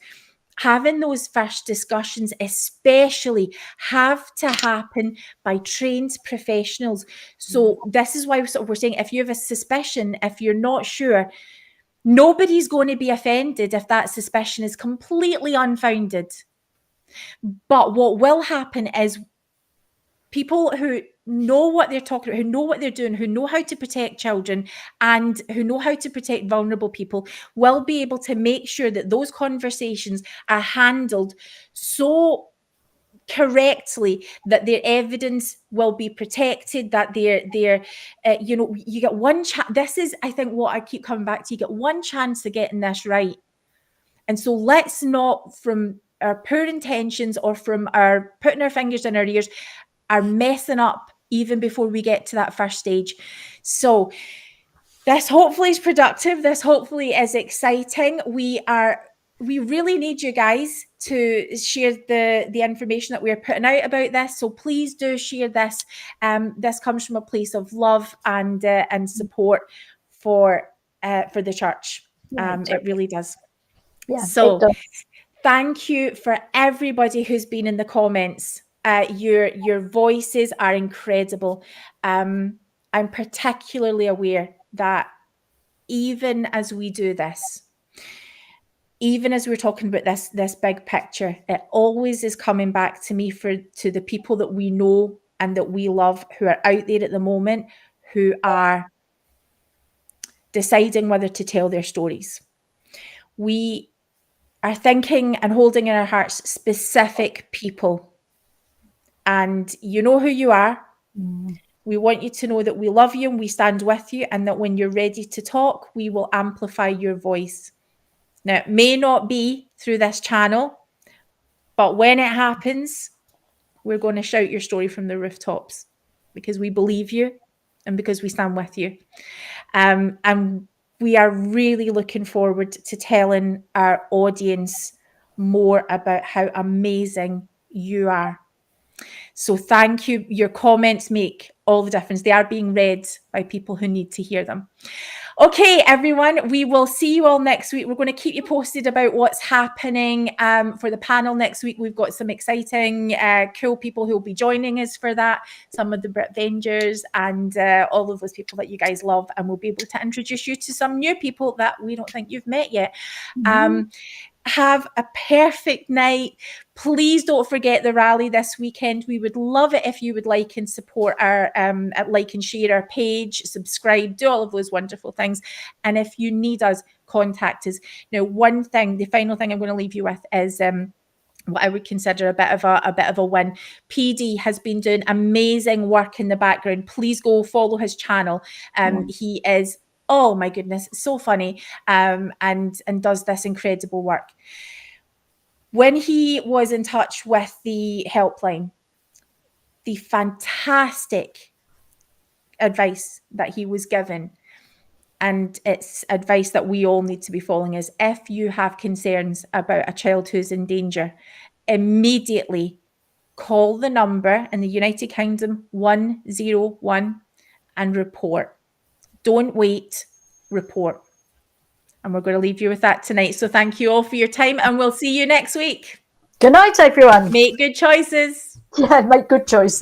having those first discussions especially have to happen by trained professionals. So this is why we're saying, if you have a suspicion, if you're not sure, nobody's going to be offended if that suspicion is completely unfounded. But what will happen is people who know what they're talking about, who know what they're doing, who know how to protect children and who know how to protect vulnerable people, will be able to make sure that those conversations are handled so correctly that their evidence will be protected, that you get one chance. This is, I think, what I keep coming back to. You get one chance of getting this right. And so let's not, from our poor intentions or from our putting our fingers in our ears, are messing up even before we get to that first stage. So this hopefully is productive. This hopefully is exciting. We really need you guys to share the information that we're putting out about this. So please do share this. This comes from a place of love and support for the church. It really does. Yeah. So thank you for everybody who's been in the comments. Your voices are incredible. I'm particularly aware that even as we do this, even as we're talking about this big picture, it always is coming back to me to the people that we know and that we love, who are out there at the moment, who are deciding whether to tell their stories. We are thinking and holding in our hearts specific people. And you know who you are. We want you to know that we love you and we stand with you, and that when you're ready to talk, we will amplify your voice. Now, it may not be through this channel, but when it happens, we're going to shout your story from the rooftops, because we believe you and because we stand with you. And we are really looking forward to telling our audience more about how amazing you are. So thank you. Your comments make all the difference. They are being read by people who need to hear them. Okay, everyone, we will see you all next week. We're going to keep you posted about what's happening for the panel next week. We've got some exciting, cool people who will be joining us for that. Some of the Britvengers and all of those people that you guys love. And we'll be able to introduce you to some new people that we don't think you've met yet. Have a perfect night. Please don't forget the rally this weekend. We would love it if you would like and support our like and share our page, subscribe, do all of those wonderful things. And if you need us, contact us. Now, one thing, the final thing I'm going to leave you with is what I would consider a bit of a win. PD has been doing amazing work in the background. Please go follow his channel. He is, oh my goodness, so funny, and does this incredible work. When he was in touch with the helpline, the fantastic advice that he was given, and it's advice that we all need to be following, is if you have concerns about a child who's in danger, immediately call the number in the United Kingdom 101 and report. Don't wait, report. And we're going to leave you with that tonight. So thank you all for your time, and we'll see you next week. Good night, everyone. Make good choices. Yeah, make good choices.